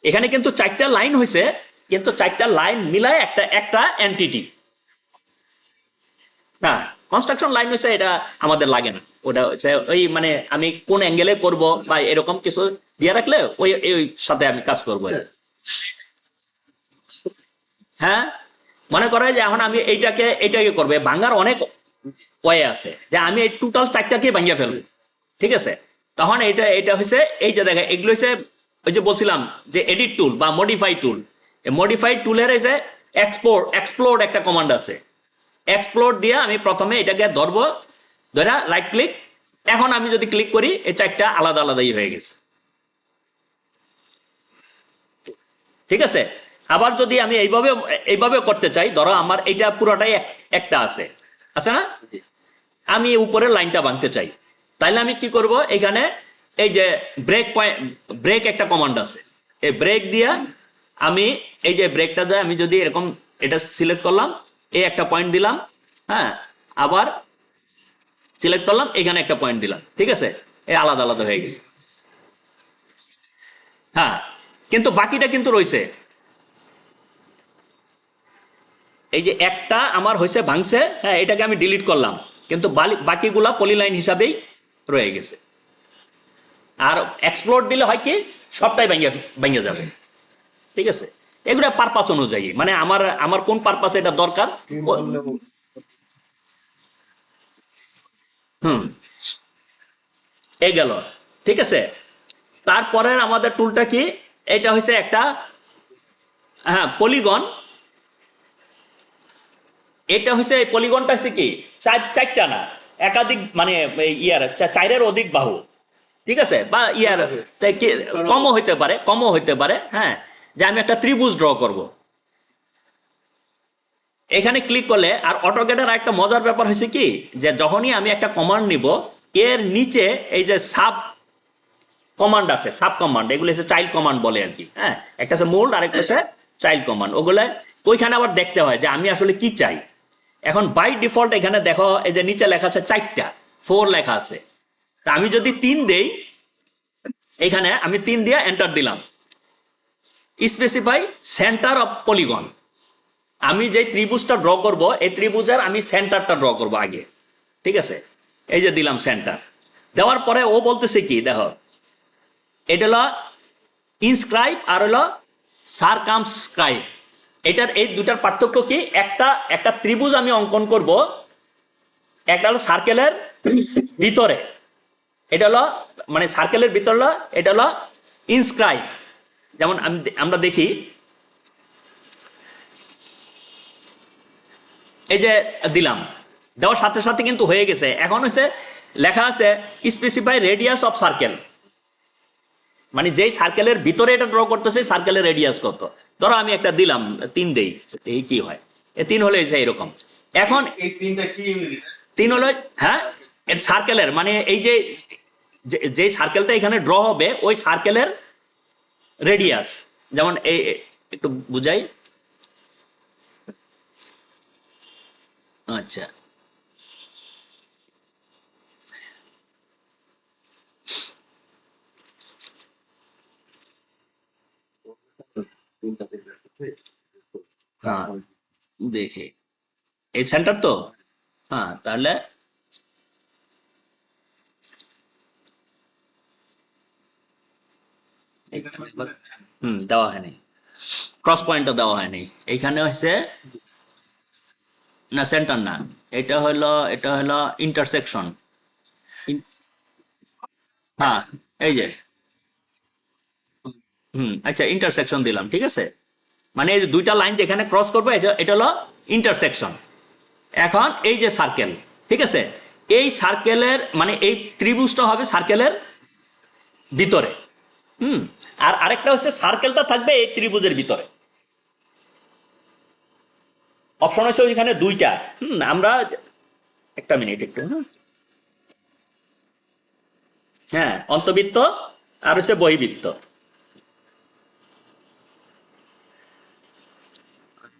এখানে কিন্তু চারটা লাইন হয়েছে, কিন্তু চারটা লাইন মিলায় একটা একটা এন্টিটি। হ্যাঁ, কনস্ট্রাকশন লাইন হচ্ছে এটা আমাদের লাগে না, ওটা হচ্ছে ওই মানে আমি কোন অ্যাঙ্গেলে করব বা এরকম কিছু দিয়ে রাখলে ওই ওই সাথে আমি কাজ করবো আর কি। হ্যাঁ, মনে করে যে এখন আমি এইটাকে করবে ভাঙার অনেক ওয়ে আছে, যে আমি এই টোটাল চারটাকে ভাঙিয়ে ফেলবো, ঠিক আছে। তখন এটা হচ্ছে এই যে দেখে এগুলো হচ্ছে ওই যে বলছিলাম যে এডিট টুল বা মডিফাই টুল। মডিফাই টুলের এই যে এক্সপ্লোর একটা কমান্ড আছে, এক্সপ্লোর দিয়ে আমি প্রথমে এটাকে ধরবো, ধরে রাইট ক্লিক, এখন আমি যদি ক্লিক করি এই চারটা আলাদা আলাদাই হয়ে গেছে, ঠিক আছে। আবার যদি আমি এইভাবে করতে চাই, ধরো আমার এইটা পুরোটাই একটা আছে আছে না, আমি উপরের লাইনটা ভাঙতে চাই, তাইলে আমি কি করব, এখানে এই যে ব্রেক একটা কমান্ড আছে, এই ব্রেক দিয়া আমি এই যে ব্রেকটা দিয়ে আমি যদি এরকম এটা সিলেক্ট করলাম, এই একটা পয়েন্ট দিলাম, হ্যাঁ, আবার সিলেক্ট করলাম, এখানে একটা পয়েন্ট দিলাম, ঠিক আছে, এই আলাদা আলাদা হয়ে গেছে। হ্যাঁ, কিন্তু বাকিটা কিন্তু রয়েছে, এই যে একটা আমার হয়েছে ভাঙছে, হ্যাঁ, এটাকে আমি ডিলিট করলাম, কিন্তু বাকিগুলা পলিলাইন হিসাবেই রয়ে গেছে। আর এক্সপ্লোর দিলে হয় কি, সবটাই ভেঙে ভেঙে যাবে, ঠিক আছে। এগুলো পারপাস অনুযায়ী, মানে আমার আমার কোন পারপাসে এটা দরকার। হুম, এই গেল, ঠিক আছে। তারপরের আমাদের টুলটা কি, এটা হচ্ছে একটা, হ্যাঁ, পলিগন। এটা হচ্ছে এই পলিগনটা হচ্ছে কি, চারটা না, একাধিক, মানে চারের অধিক বাহু, ঠিক আছে, বা কমও হইতে পারে, হ্যাঁ। যে আমি একটা ত্রিভুজ ড্র করব, এখানে ক্লিক করলে, আর অটোক্যাডের একটা মজার ব্যাপার হয়েছে কি, যে যখনই আমি একটা কমান্ড নিব, এর নিচে এই যে সাব কমান্ড আছে, সাব কমান্ড, এগুলো হচ্ছে চাইল্ড কমান্ড বলে আর কি, হ্যাঁ। একটা হচ্ছে মোল্ড, আরেকটা হচ্ছে চাইল্ড কমান্ড, ওগুলো ওইখানে আবার দেখতে হয় যে আমি আসলে কি চাই। এখন বাই ডিফল্ট এখানে দেখো এই যে নিচে লেখা আছে 4টা, 4 লেখা আছে, তা আমি যদি 3 দেই, এখানে আমি 3 দিয়ে এন্টার দিলাম, স্পেসিফাই সেন্টার অফ পলিগন, আমি যে ত্রিভুজটা ড্র করব, এই ত্রিভুজের আমি সেন্টারটা ড্র করব আগে, ঠিক আছে। এই যে দিলাম সেন্টার, দেওয়ার পরে ও বলতেছে কি, দেখো, এটা হলো ইনস্ক্রাইব আর হলো সারকামস্ক্রাইব। এটার এই দুটার পার্থক্য কি, একটা ত্রিভুজ আমি অঙ্কন করব, একটা হলো সার্কেলের ভিতরে, এটা হলো মানে সার্কেলের ভিতর হলো, এটা হলো ইনস্ক্রাইব। যেমন আমরা দেখি, এই যে দিলাম, দেওয়ার সাথে সাথে কিন্তু হয়ে গেছে। এখন হচ্ছে লেখা আছে স্পেসিফাই রেডিয়াস অফ সার্কেল, মানে যেই সার্কেলের ভিতরে এটা ড্র করতেছে সার্কেলের রেডিয়াস কত। ধরো আমি একটা দিলাম 3 দেই, এই কি হয়, 3 হলে এরকম। এখন এই তিনটা কি ইউনিট? 3 হলো, হ্যাঁ, এর সার্কেলের মানে এই যে যে সার্কেলটা এখানে ড্র হবে, ওই সার্কেলের রেডিয়াস। যেমন একটু বুঝাই, আচ্ছা, হ্যাঁ, দেখে এই সেন্টার তো, হ্যাঁ, তাহলে দেওয়া হয়নি, ক্রস পয়েন্টটা দেওয়া হয়নি, এইখানে হচ্ছে, না সেন্টার না, এটা হলো ইন্টারসেকশন। হ্যাঁ, এই যে, আচ্ছা, ইন্টারসেকশন দিলাম, ঠিক আছে। মানে এই যে দুইটা লাইন যেখানে ক্রস করবো, এটা হলো ইন্টারসেকশন। এখন এই যে সার্কেল, ঠিক আছে, এই সার্কেলের মানে এই ত্রিভুজটা হবে সার্কেলের ভিতরে, আর আরেকটা হচ্ছে সার্কেলটা থাকবে এই ত্রিভুজের ভিতরে। অপশন আছে ওইখানে দুইটা, আমরা একটা মিনিট একটু, হ্যাঁ, অন্তবৃত্ত আর হচ্ছে বহিবৃত্ত।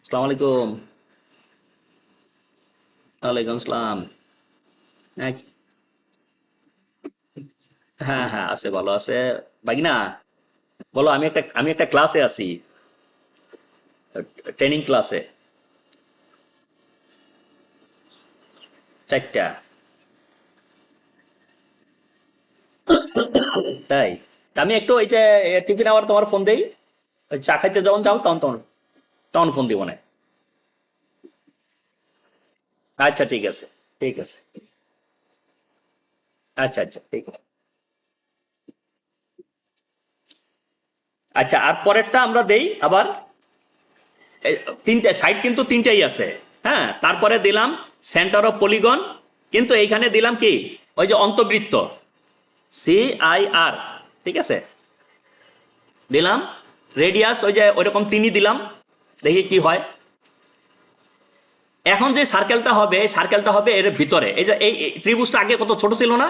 আসসালামু আলাইকুম। ওয়ালাইকুম আসসালাম। হ্যাঁ, হ্যাঁ, হ্যাঁ, আছে, ভালো আছে। বাগিনা, বলো, আমি একটা ক্লাসে আছি, ট্রেনিং ক্লাসে, 4টা। তাই, তা আমি একটু এই যে টিফিন আওয়ার তোমার ফোন দেই, ওই চা খাইতে যখন যাও তখন তখন তখন ফোন দিব না। আচ্ছা ঠিক আছে, ঠিক আছে, আচ্ছা আচ্ছা ঠিক আছে। আচ্ছা, আর পরেরটা আমরা দেই আবার। এই তিনটে সাইড কিন্তু তিনটাই আছে। হ্যাঁ, তারপরে দিলাম সেন্টার অফ পলিগন, কিন্তু এইখানে দিলাম কি ওই যে অন্তবৃত্ত, CIR, ঠিক আছে, দিলাম। রেডিয়াস ওই যে ওইরকম তিনি দিলাম, দেখি কি হয়। এখন যে সার্কেলটা হবে, এই সার্কেলটা হবে এর ভিতরে। এই যে এই ত্রিভুজটা আগে কত ছোট ছিল না,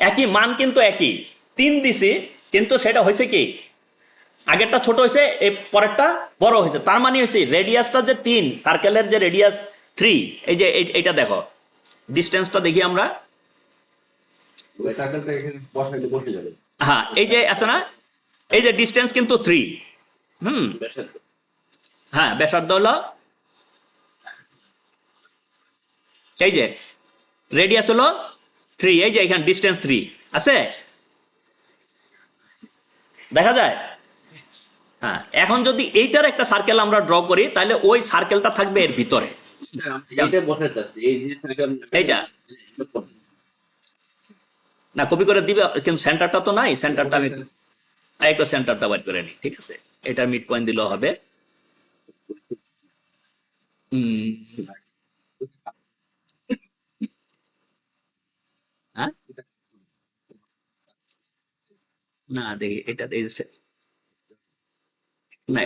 একই মান কিন্তু একই, 3 দিছি, কিন্তু সেটা হয়েছে কি আগেরটা ছোট হয়েছে, এই পরেরটা বড় হয়েছে। তার মানে হয়েছে রেডিয়াসটা যে 3, সার্কেলের যে রেডিয়াস 3, এই যে এইটা দেখো, ডিস্টেন্সটা দেখি আমরা। ওই সার্কেলটা এখানে বসাইলে বসে যাবে। হ্যাঁ, এই যে আছে না, এই যে ডিস্টেন্স কিন্তু 3। হুম, ব্যাসার্ধ। হ্যাঁ, ব্যাসার্ধ হলো, এই যে রেডিয়াস হলো 3, এই যে এখানে ডিস্টেন্স 3 আছে, দেখা যায়। হ্যাঁ, এখন যদি এইটার একটা সার্কেল আমরা ড্র করি, তাহলে ওই সার্কেলটা থাকবে এর ভিতরে। এইটা বসাতে চাচ্ছি, এই যে এইটা না কপি করে দিবে, কিন্তু সেন্টারটা তো নাই, সেন্টারটা আমি একটু সেন্টারটা বাইর করে নিই, ঠিক আছে। এটার মিড পয়েন্ট দিলেও হবে। উম, হ্যাঁ, না দেখি এটা না,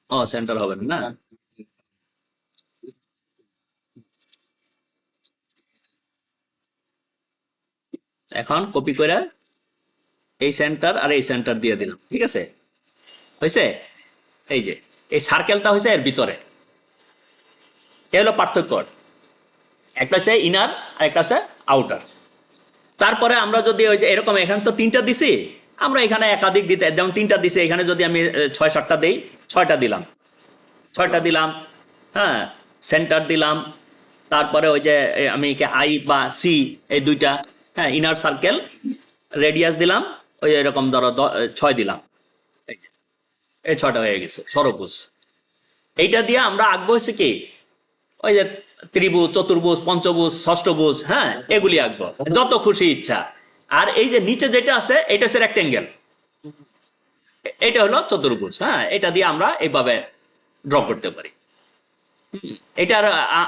ও সেন্টার হবে না। এখন কপি করে এই সেন্টার আর এই সেন্টার দিয়ে দিলাম, ঠিক আছে, হয়েছে। এই যে এই সার্কেলটা হয়েছে এর ভিতরে, এ হলো পার্থক্য। একটা হচ্ছে ইনার আর একটা হচ্ছে আউটার। তারপরে আমরা যদি ওই যে এরকম, এখানে তো 3টা দিছি, আমরা এখানে একাধিক দিতে, যেমন 3টা দিছি, এখানে যদি আমি 6-7টা দিই, 6টা দিলাম, 6টা দিলাম। হ্যাঁ, সেন্টার দিলাম। তারপরে ওই যে আমি আই বা সি, এই দুইটা, হ্যাঁ, ইনার সার্কেল, রেডিয়াস দিলাম, ওই এরকম ধরো 6 দিলাম। এই যে এই 6টা হয়ে গেছে ষড়ভুজ। এইটা দিয়ে আমরা আঁকবো হচ্ছে কি ওই যে ত্রিভুজ, চতুর্ভুজ, পঞ্চভুজ, ষষ্ঠভুজ, হ্যাঁ, এগুলি আঁকবো যত খুশি ইচ্ছা। আর এই যে নিচে যেটা আছে, এটা হচ্ছে রেক্টেঙ্গেল, এটা হলো চতুর্ভুজ। হ্যাঁ, এটা দিয়ে আমরা এইভাবে ড্র করতে পারি। এটার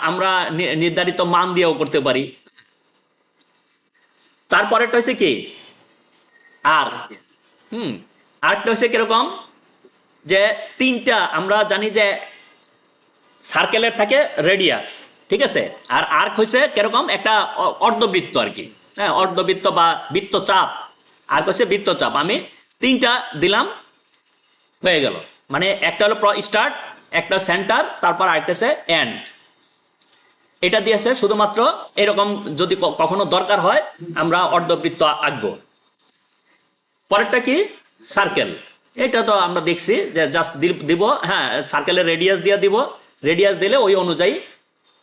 আমরা নির্ধারিত মান দিয়েও করতে পারি। তারপরেরটা হচ্ছে কি আর, আরটা হচ্ছে কিরকম, যে 3টা আমরা জানি যে সার্কেলের থাকে রেডিয়াস, ঠিক আছে, আর আর্ক হয়েছে কিরকম একটা অর্ধবৃত্ত আর কি। হ্যাঁ, অর্ধবৃত্ত বা বৃত্তচাপ, আর্ক হচ্ছে বৃত্তচাপ। আমি 3টা দিলাম, হয়ে গেল। মানে একটা হলো স্টার্ট, একটা সেন্টার, তারপর আরেকটা হচ্ছে এন্ড। এটা দিয়েছে শুধুমাত্র এরকম যদি কখনো দরকার হয় আমরা অর্ধবৃত্ত আঁকবো। পরেরটা কি সার্কেল, এটা তো আমরা দেখছি যে জাস্ট দিব, হ্যাঁ, সার্কেলের রেডিয়াস দিয়ে দিব, রেডিয়াস দিলে ওই অনুযায়ী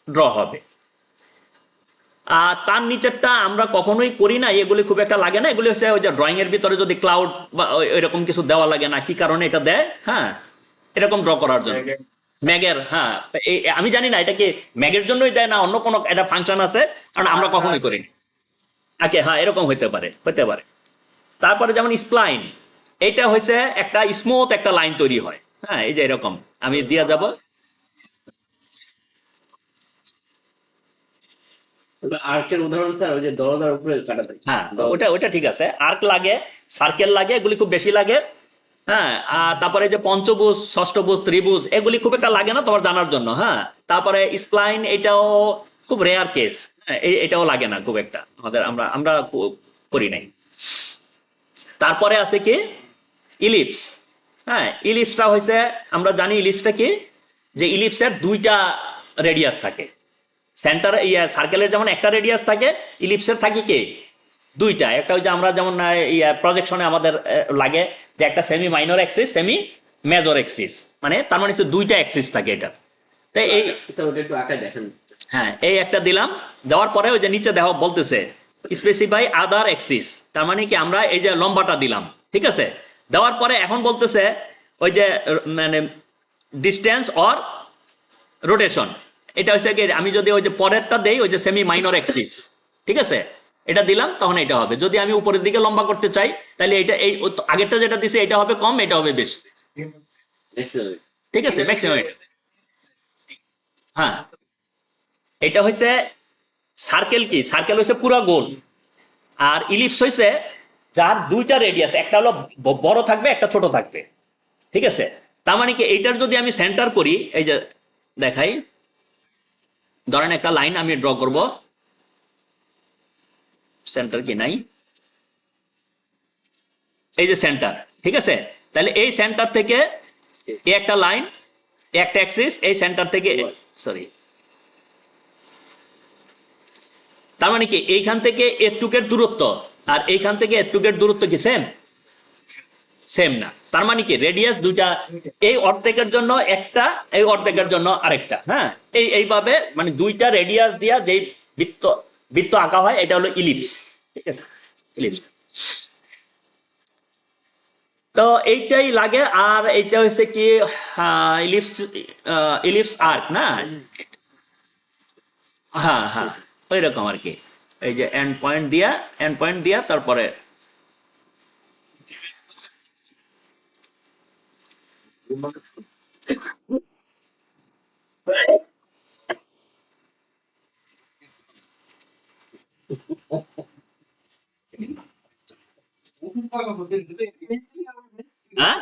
ড্র হবে। আর তার নিচেরটা আমরা কখনোই করি না, এগুলি খুব একটা লাগে না। এগুলি হচ্ছে ওই যে ড্রয়িং এর ভিতরে যদি ক্লাউড বা এরকম কিছু দেওয়া লাগে না, কি কারণে এটা দেয়, হ্যাঁ, এরকম ড্র করার জন্য। ম্যাগের, হ্যাঁ, আমি জানি না এটা কি ম্যাগের জন্যই দেয় না অন্য কোনো একটা ফাংশন আছে, কারণ আমরা কখনোই করিনি। আচ্ছা, হ্যাঁ, এরকম হইতে পারে, হতে পারে। তারপরে যেমন স্প্লাইন, এটা হয়েছে একটা স্মুথ একটা লাইন তৈরি হয়। হ্যাঁ, এই যে এরকম আমি দিয়া যাব। আর্কের উদাহরণ স্যার ওই যে দরজার উপরে কাটা যায়। হ্যাঁ, ওটা ওটা ঠিক আছে। আর্ক লাগে, সার্কেল লাগে, এগুলি খুব বেশি লাগে। হ্যাঁ, আর তারপরে যে পঞ্চভুজ, ষষ্ঠভুজ, ত্রিভুজ, এগুলি খুব একটা লাগে না তোমার জানার জন্য। হ্যাঁ, তারপরে স্প্লাইন, এটাও খুব রেয়ার কেস। হ্যাঁ, এটাও লাগে না খুব একটা আমাদের, আমরা আমরা করি নাই। তারপরে আছে কি ইলিপস। হ্যাঁ, ইলিপসটা হয়েছে, আমরা জানি ইলিপসটা কি, যে ইলিপসের 2টা রেডিয়াস থাকে। সেন্টার সার্কেলের যেমন একটা রেডিয়াস থাকে, ইলিপসের থাকে কি 2টা। একটা ওই যে আমরা যেমন প্রজেকশনে আমাদের লাগে যে একটা semi minor Axis, semi major Axis, মানে তার মানে হচ্ছে 2টা অ্যাক্সিস থাকে এটা। তাই এই, স্যার ওটা একটু আঁকায় দেখেন। হ্যাঁ, এই একটা দিলাম, দেওয়ার পরে ওই যে নিচে দেখো বলতেছে স্পেসিফাই আদার অ্যাক্সিস, তার মানে কি আমরা এই যে লম্বাটা দিলাম, ঠিক আছে। দেওয়ার পরে এখন বলতেছে ওই যে মানে ডিস্টেন্স অর রোটেশন, এটা হচ্ছে কি, আমি যদি ওই যে পরেরটা দেই ওই যে সেমি মাইনর অ্যাক্সিস, ঠিক আছে, এটা দিলাম তখন এটা হবে। যদি আমি উপরের দিকে লম্বা করতে চাই তাহলে এটা এই আগেরটা যেটা দিছে এটা হবে কম, এটা হবে বেশি, Excellent. ঠিক আছে, ম্যাক্সিমাম। হ্যাঁ, এটা হচ্ছে সার্কেল, কি সার্কেল হচ্ছে পুরো গোল, আর ইলিপস হচ্ছে যার দুইটা রেডিয়াস, একটা হলো বড় থাকবে একটা ছোট থাকবে, ঠিক আছে। তার মানে কি এইটার যদি আমি সেন্টার করি, এই যে দেখাই, ধরেন একটা লাইন আমি ড্র করব, সেন্টার কি নাই, এই যে সেন্টার, ঠিক আছে। তাহলে এই সেন্টার থেকে এই একটা লাইন, একটা অ্যাক্সিস, এই সেন্টার থেকে, সরি, তার মানে কি এইখান থেকে এটুকের দূরত্ব আর এইখান থেকে এটুকের দূরত্ব কি সেম? সেম না। তার মানে কি রেডিয়াস দুইটা, এই অর্ধেকের জন্য একটা, এই অর্ধেকের জন্য আরেকটা। হ্যাঁ, এইভাবে মানে দুইটা রেডিয়াস দিয়া যেই বৃত্ত বৃত্ত আঁকা হয় এটা হলো ইলিপস, ঠিক আছে, ইলিপস। তো এইটাই লাগে। আর এইটা হচ্ছে কি ইলিপস, ইলিপস আর্ক না, হ্যাঁ হ্যাঁ, ওই রকম আর কি। এই যে এন্ড পয়েন্ট দিয়া তারপরে হ্যাঁ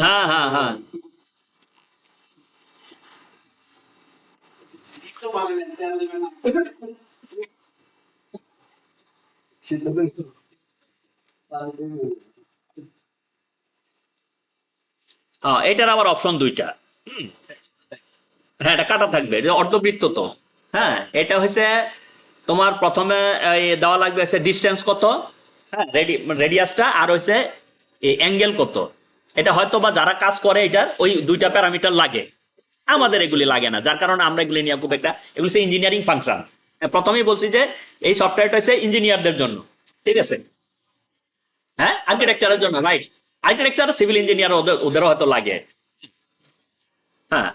হ্যাঁ হ্যাঁ হ্যাঁ, এটার আবার অপশন দুইটা। হ্যাঁ, এটা কাটা থাকবে, এটা অর্ধবৃত্ত তো। হ্যাঁ, এটা হচ্ছে তোমার প্রথমে দেওয়া লাগবে হচ্ছে ডিস্টেন্স কত, হ্যাঁ, রেডিয়াসটা, আর হচ্ছে অ্যাঙ্গেল কত। এটা হয়তো বা যারা কাজ করে এটার ওই দুইটা প্যারামিটার লাগে, আমাদের এগুলি লাগে না, যার কারণে আমরা এগুলি নিয়ে খুব একটা, এগুলি হচ্ছে ইঞ্জিনিয়ারিং ফাংশন। প্রথমেই বলছি যে এই সফটওয়্যারটা হচ্ছে ইঞ্জিনিয়ারদের জন্য, ঠিক আছে। হ্যাঁ, আর্কিটেকচারের জন্য, রাইট, আর্কিটেকচার সিভিল ইঞ্জিনিয়ার ওদেরও হয়তো লাগে। হ্যাঁ,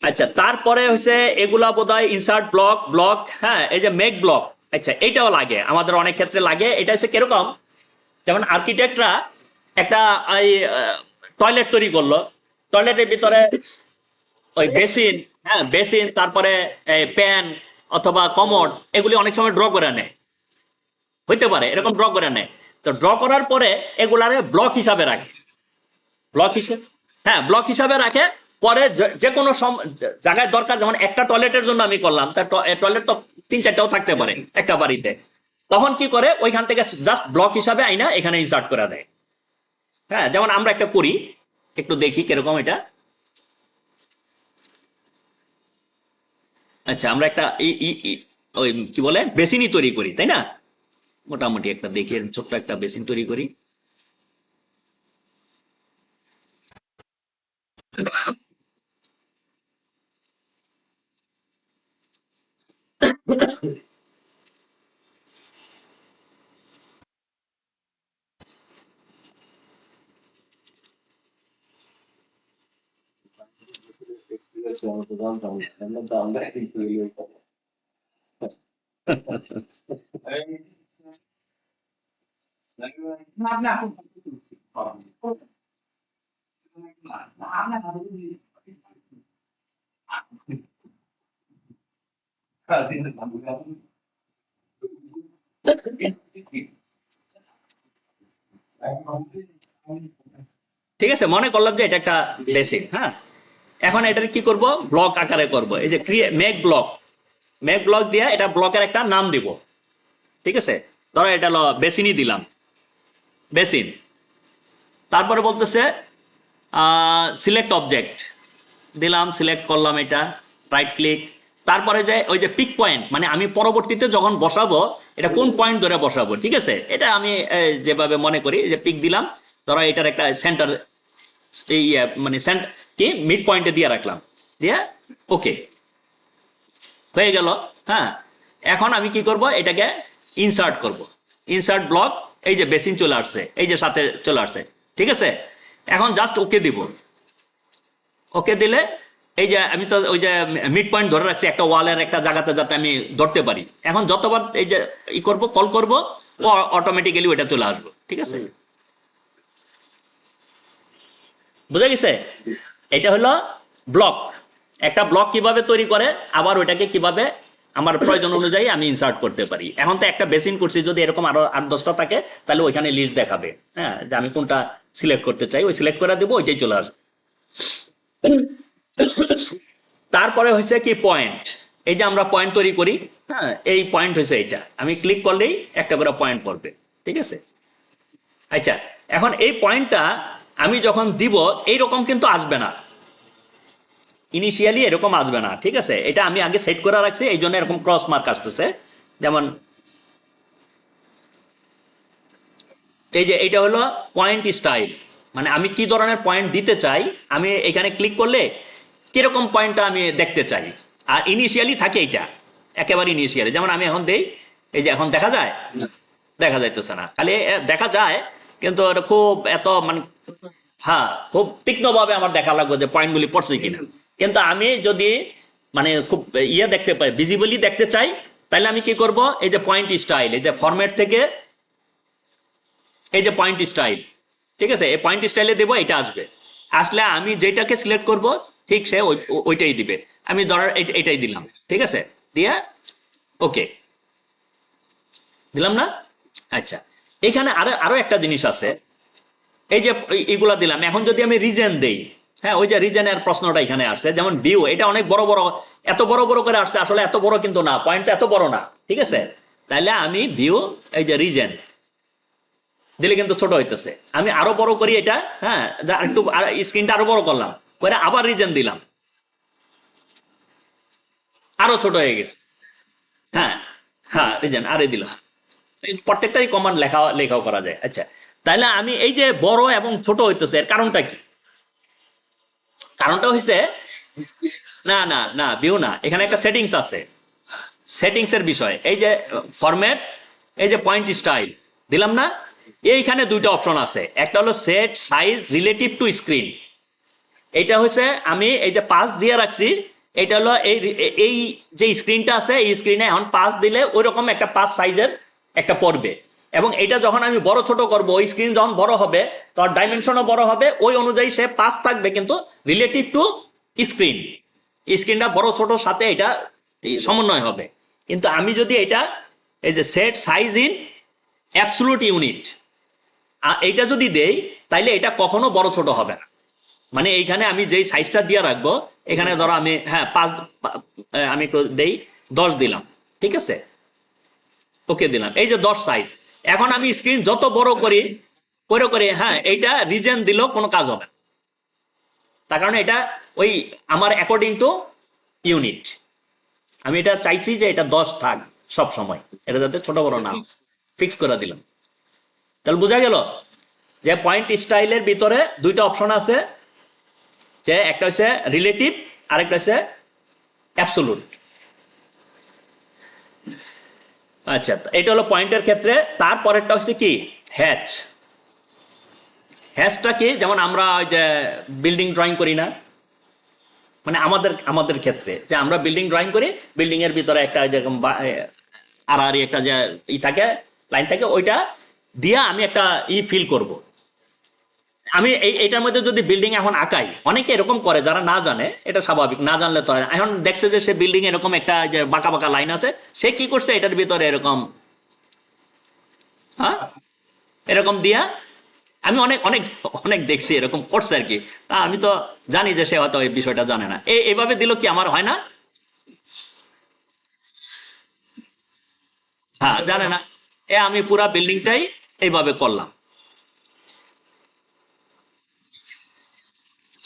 আচ্ছা, তারপরে হচ্ছে এগুলা বোধহয় ইনসার্ট ব্লক, হ্যাঁ, এই যে মেক ব্লক, আচ্ছা এটাও লাগে, আমাদের অনেক ক্ষেত্রে লাগে। এটা হচ্ছে কিরকম, যেমন আর্কিটেক্টরা একটা টয়লেট তৈরি করলো, টয়লেটের ভিতরে ওই বেসিন, হ্যাঁ বেসিন, তারপরে প্যান অথবা কমোড, এগুলি অনেক সময় ড্র করে নেয়, হইতে পারে এরকম ড্র করে নেয়। তো ড্র করার পরে এগুলারে ব্লক হিসাবে রাখে, ব্লক হিসেবে, হ্যাঁ ব্লক হিসাবে রাখে। পরে যে কোনো জায়গায় দরকার, যেমন একটা টয়লেটের জন্য আমি করলাম, তার টয়লেট তো 3-4টাও থাকতে পারে একটা বাড়িতে, তখন কি করে ওইখান থেকে জাস্ট ব্লক হিসাবে আইনা এখানে ইনসার্ট করে দেয়। হ্যাঁ, যেমন আমরা একটা করি, একটু দেখি কিরকম এটা। আচ্ছা, আমরা একটা ওই কি বলে বেসিনই তৈরি করি, তাই না? মোটামুটি একটা দেখি, ছোট্ট একটা বেসিন তৈরি করি। ঠিক আছে, মনে করলাম যে এটা একটা বেসিক। হ্যাঁ, এখন এটার কি করব, ব্লক আকারে করব। এই যে মেক ব্লক দিয়ে এটা ব্লকের একটা নাম দিব, ঠিক আছে। ধরো এটা হলো বেসিনই দিলাম, বেসিন। তারপরে বলতেছে সিলেক্ট অবজেক্ট, দিলাম, সিলেক্ট করলাম এটা, রাইট ক্লিক। তারপরে যে ওই যে পিক পয়েন্ট, মানে আমি পরবর্তীতে যখন বসাবো এটা কোন পয়েন্ট ধরে বসাবো, ঠিক আছে, এটা আমি যেভাবে মনে করি যে পিক দিলাম, ধরো এটার একটা সেন্টার, এই মানে কি মিড পয়েন্টে দিয়ে রাখলাম, দিয়ে ওকে হয়ে গেল। হ্যাঁ, এখন আমি কি করব, এটাকে ইনসার্ট করব, ইনসার্ট ব্লক, এই যে বেসিন চলে আসছে, এই যে সাথে চলে আসছে, ঠিক আছে। এখন জাস্ট ওকে দিব, ওকে দিলে এই যে আমি তো ওই যে মিড পয়েন্ট ধরে রাখছি একটা ওয়ালের একটা জায়গাতে, যাতে আমি ধরতে পারি। এখন যতবার এই যে ই করব, কল করব, ও অটোমেটিক্যালি ওইটা চলে আসবে। ঠিক আছে, বুঝা গেছে? এটা হলো ব্লক। একটা ব্লক কিভাবে তৈরি করে, আবার ওইটাকে কিভাবে আমার প্রয়োজন অনুযায়ী আমি ইনসার্ট করতে পারি। এখন তো একটা বেসিন করছি, যদি এরকম আরো 8-10টা থাকে তাহলে ওইখানে লিস্ট দেখাবে, হ্যাঁ, যে আমি কোনটা সিলেক্ট করতে চাই, ওই সিলেক্ট করে দেবো, ওইটাই চলে আসবে। তারপরে হয়েছে কি পয়েন্ট। এই যে আমরা পয়েন্ট তৈরি করি, হ্যাঁ, এই পয়েন্ট হয়েছে এইটা, আমি ক্লিক করলেই একটা করে পয়েন্ট পড়বে। ঠিক আছে, আচ্ছা, এখন এই পয়েন্টটা আমি যখন দিব এইরকম কিন্তু আসবে না, ইনিশিয়ালি এরকম আসবে না। ঠিক আছে, এটা আমি আগে সেট করে রাখছি, এই জন্য এরকম ক্রস মার্ক আসতেছে। যেমন এই যে এটা হলো পয়েন্ট স্টাইল, মানে আমি কি ধরনের পয়েন্ট দিতে চাই, আমি এখানে ক্লিক করলে কিরকম পয়েন্টটা আমি দেখতে চাই। আর ইনিশিয়ালি থাকে এইটা, একেবারে ইনিশিয়ালি। যেমন আমি এখন দেই, এই যে এখন দেখা যায়, দেখা যাইতেছে না, খালি দেখা যায়, কিন্তু এটা খুব এত মানে, হ্যাঁ, খুব তীক্ষ্ণভাবে আমার দেখা লাগবে যে পয়েন্টগুলি পড়ছে কিনা। কিন্তু আমি যদি মানে খুব ইয়ে দেখতে পাই, ভিজিবলি দেখতে চাই, তাহলে আমি কি করব, এই যে পয়েন্ট স্টাইল, এই যে ফরম্যাট থেকে এই যে পয়েন্ট স্টাইল, ঠিক আছে, এই পয়েন্ট স্টাইলে দেবো, এটা আসবে। আসলে আমি যেটাকে সিলেক্ট করব ঠিক সে ওইটাই দিবে। আমি ধরার এটাই দিলাম, ঠিক আছে, দিয়ে ওকে দিলাম না। আচ্ছা, এখানে আরো আরো একটা জিনিস আছে, এই যে এইগুলা দিলাম। এখন যদি আমি রিজন দেই, হ্যাঁ, ওই যে রিজনের প্রশ্নটা এখানে আসছে। যেমন ভিউ, এটা অনেক বড় বড়, এত বড় বড় করে আসছে, আসলে এত বড় কিন্তু না, পয়েন্টটা এত বড় না। ঠিক আছে, তাহলে আমি ভিউ, এই যে রিজন দিলে কিন্তু ছোট হইতেছে। আমি আরো বড় করি এটা, হ্যাঁ, একটু স্ক্রিনটা আরো বড় করলাম, করে আবার রিজন দিলাম, আরো ছোট হয়ে গেছে। হ্যাঁ, হ্যাঁ, রিজন আরে দিলাম। প্রত্যেকটাই কমান্ড লেখাও করা যায়। আচ্ছা, তাহলে আমি এই যে বড় এবং ছোট হইতেছে, এর কারণটা কি? কারণটা হয়েছে, না না না, ভিউ না, এখানে একটা সেটিংস আছে, সেটিংস এর বিষয়। এই যে ফরম্যাট, এই যে পয়েন্ট স্টাইল দিলাম না, এইখানে দুইটা অপশন আছে। একটা হলো set size relative to screen, এটা হচ্ছে আমি এই যে পাস দিয়ে রাখছি, এটা হলো এই যে স্ক্রিনটা আছে, এই স্ক্রিনে এখন পাস দিলে ওই রকম একটা পাস সাইজের একটা পড়বে। এবং এটা যখন আমি বড় ছোট করব, ওই স্ক্রিন যখন বড় হবে, তার ডাইমেনশনও বড় হবে, ওই অনুযায়ী সে পাস থাকবে, কিন্তু রিলেটিভ টু স্ক্রিন, স্ক্রিনটা বড় ছোট সাথে এটা সমন্বয় হবে। কিন্তু আমি যদি এটা এই যে set size in absolute unit, এইটা যদি দেই, তাইলে এটা কখনো বড় ছোট হবে না। মানে এইখানে আমি যেই সাইজটা দিয়ে রাখবো, এখানে ধরো আমি, হ্যাঁ, 5, আমি একটু দেই 10 দিলাম, ঠিক আছে, ওকে দিলাম, এই যে 10 সাইজ। এখন আমি স্ক্রিন যত বড় করি করে, হ্যাঁ, এইটা রিজন দিলেও কোনো কাজ হবে না, তার কারণে এটা ওই আমার অ্যাকর্ডিং টু ইউনিট, আমি এটা চাইছি যে এটা 10 থাক সব সময়, এটা যাতে ছোট বড় না, ফিক্স করে দিলাম। তাহলে বোঝা গেল যে পয়েন্ট স্টাইলের ভিতরে দুইটা অপশন আছে, যে একটা হচ্ছে রিলেটিভ, আরেকটা হচ্ছে অ্যাবসোলুট। আচ্ছা, এটা হলো পয়েন্টের ক্ষেত্রে। তারপরেরটা হচ্ছে কি, হ্যাচ। হ্যাচটা কি, যেমন আমরা ওই যে বিল্ডিং ড্রয়িং করি না, মানে আমাদের ক্ষেত্রে যে আমরা বিল্ডিং ড্রয়িং করি, বিল্ডিং এর ভিতরে একটা যেরকম আড়াআড়ি একটা যে থাকে, লাইন থাকে, ওইটা দিয়া আমি একটা ফিল করব। আমি এইটার মধ্যে যদি বিল্ডিং এখন আঁকাই, অনেকে এরকম করে যারা না জানে, এটা স্বাভাবিক, না জানলে তো হয়। এখন দেখছে যে সে বিল্ডিং এরকম একটা যে বাঁকা বাঁকা লাইন আছে, সে কি করছে, এটার ভিতরে এরকম, হ্যাঁ, এরকম দিয়া, আমি অনেক অনেক অনেক দেখছি এরকম করছে আর কি। তা আমি তো জানি যে সে হয়তো এই বিষয়টা জানে না, এইভাবে দিল কি আমার হয় না, হ্যাঁ, জানে না। আমি পুরা বিল্ডিংটাই এইভাবে করলাম,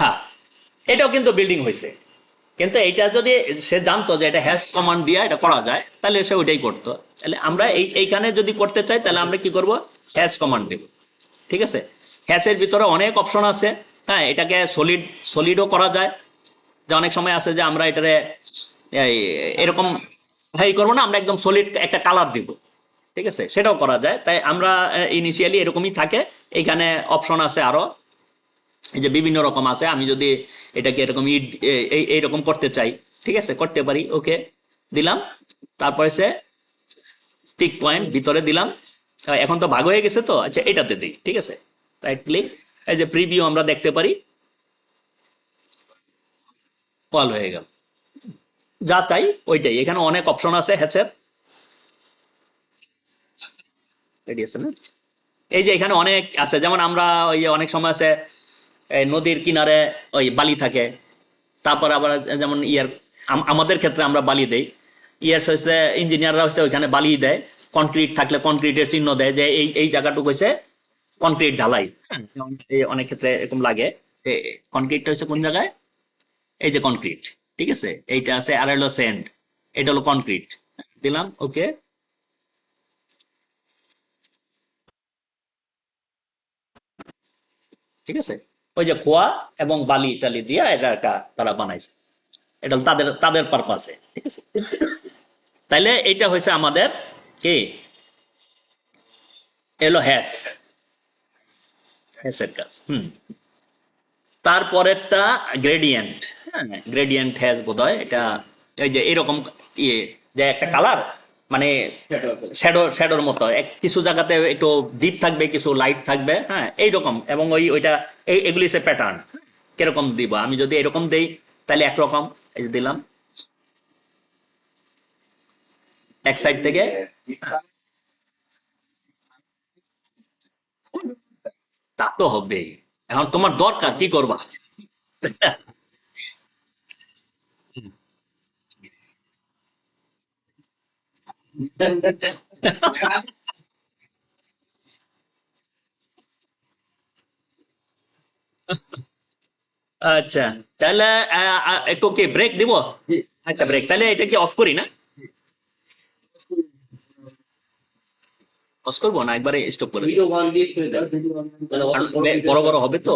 হ্যাঁ, এটাও কিন্তু বিল্ডিং হয়েছে। কিন্তু এইটা যদি সে জানতো যে এটা হ্যাশ কমান্ড দিয়ে এটা করা যায়, তাহলে সে ওইটাই করতো। তাহলে আমরা এইখানে যদি করতে চাই, তাহলে আমরা কি করব, হ্যাশ কমান্ড দেব। ঠিক আছে, হ্যাশের ভিতরে অনেক অপশন আছে, হ্যাঁ, এটাকে সলিডও করা যায়। যে অনেক সময় আছে যে আমরা এটারে এরকম ভাই করবো না, আমরা একদম সলিড একটা কালার দিব, ঠিক আছে, সেটাও করা যায়। তাই আমরা ইনিশিয়ালি এরকমই থাকে। এইখানে অপশন আছে আরো, এই যে বিভিন্ন রকম আছে, আমি যদি এটাকে এরকম এইরকম করতে চাই, ঠিক আছে, করতে পারি। ওকে দিলাম, তারপরে সে টিক পয়েন্ট ভিতরে দিলাম। এখন তো ভাগ হয়ে গেছে, তো আচ্ছা এটাতে দিই, ঠিক আছে, রাইট ক্লিক, এই যে প্রিভিউ আমরা দেখতে পারি, অল হয়ে গেল। যা তাই ওইটাই, এখানে অনেক অপশন আছে হ্যাচের, রেডি আছে না? এই যে এখানে অনেক আছে, যেমন আমরা ওই যে অনেক সময় আছে এই নদীর কিনারে ওই বালি থাকে, তারপর আবার যেমন আমাদের ক্ষেত্রে আমরা বালি দেই, হচ্ছে ইঞ্জিনিয়াররা হচ্ছে ওইখানে বালি দেয়, কনক্রিট থাকলে কনক্রিটের চিহ্ন দেয় যে এই এই জায়গাটুকু হচ্ছে কনক্রিট ঢালাই। হ্যাঁ, যেমন এই অনেক ক্ষেত্রে এরকম লাগে। কনক্রিটটা হচ্ছে কোন জায়গায়, এই যে কনক্রিট, ঠিক আছে, এইটা আছে, আর হলো স্যান্ড, এটা হলো কনক্রিট। দিলাম ওকে। ঠিক আছে, ওই যে খোয়া এবং বালি টালি দিয়া এটা একটা তারা বানাইছে, এটা হলো তাদের তাদের পারপাসে, ঠিক আছে। তাইলে এইটা হয়েছে আমাদের কি, এলো হ্যাসের কাজ। তারপরেরটা গ্রেডিয়েন্ট। হ্যাঁ, গ্রেডিয়েন্ট হ্যাজ বোধ হয় এটা, এই যে এরকম ইয়ে, যে একটা কালার মানে শ্যাডোর মতো, কিছু জায়গাতে একটু ডিপ থাকবে, কিছু লাইট থাকবে, হ্যাঁ এইরকম, এবং ওইটা এগুলি হচ্ছে প্যাটার্ন। কিরকম দিব, আমি যদি এরকম দেই তাহলে একরকম, এই যে দিলাম এক সাইড থেকে, তা তো হবেই। এখন তোমার দরকার কি করবা? আচ্ছা, তাহলে একটু কি ব্রেক দিব? আচ্ছা ব্রেক, তাহলে এটা কি অফ করি না? পজ করবো না একবারে স্টপ করে দিই? ভিডিও 1 দিয়ে ছেড়ে দাও, কারণ বড় বড় হবে তো।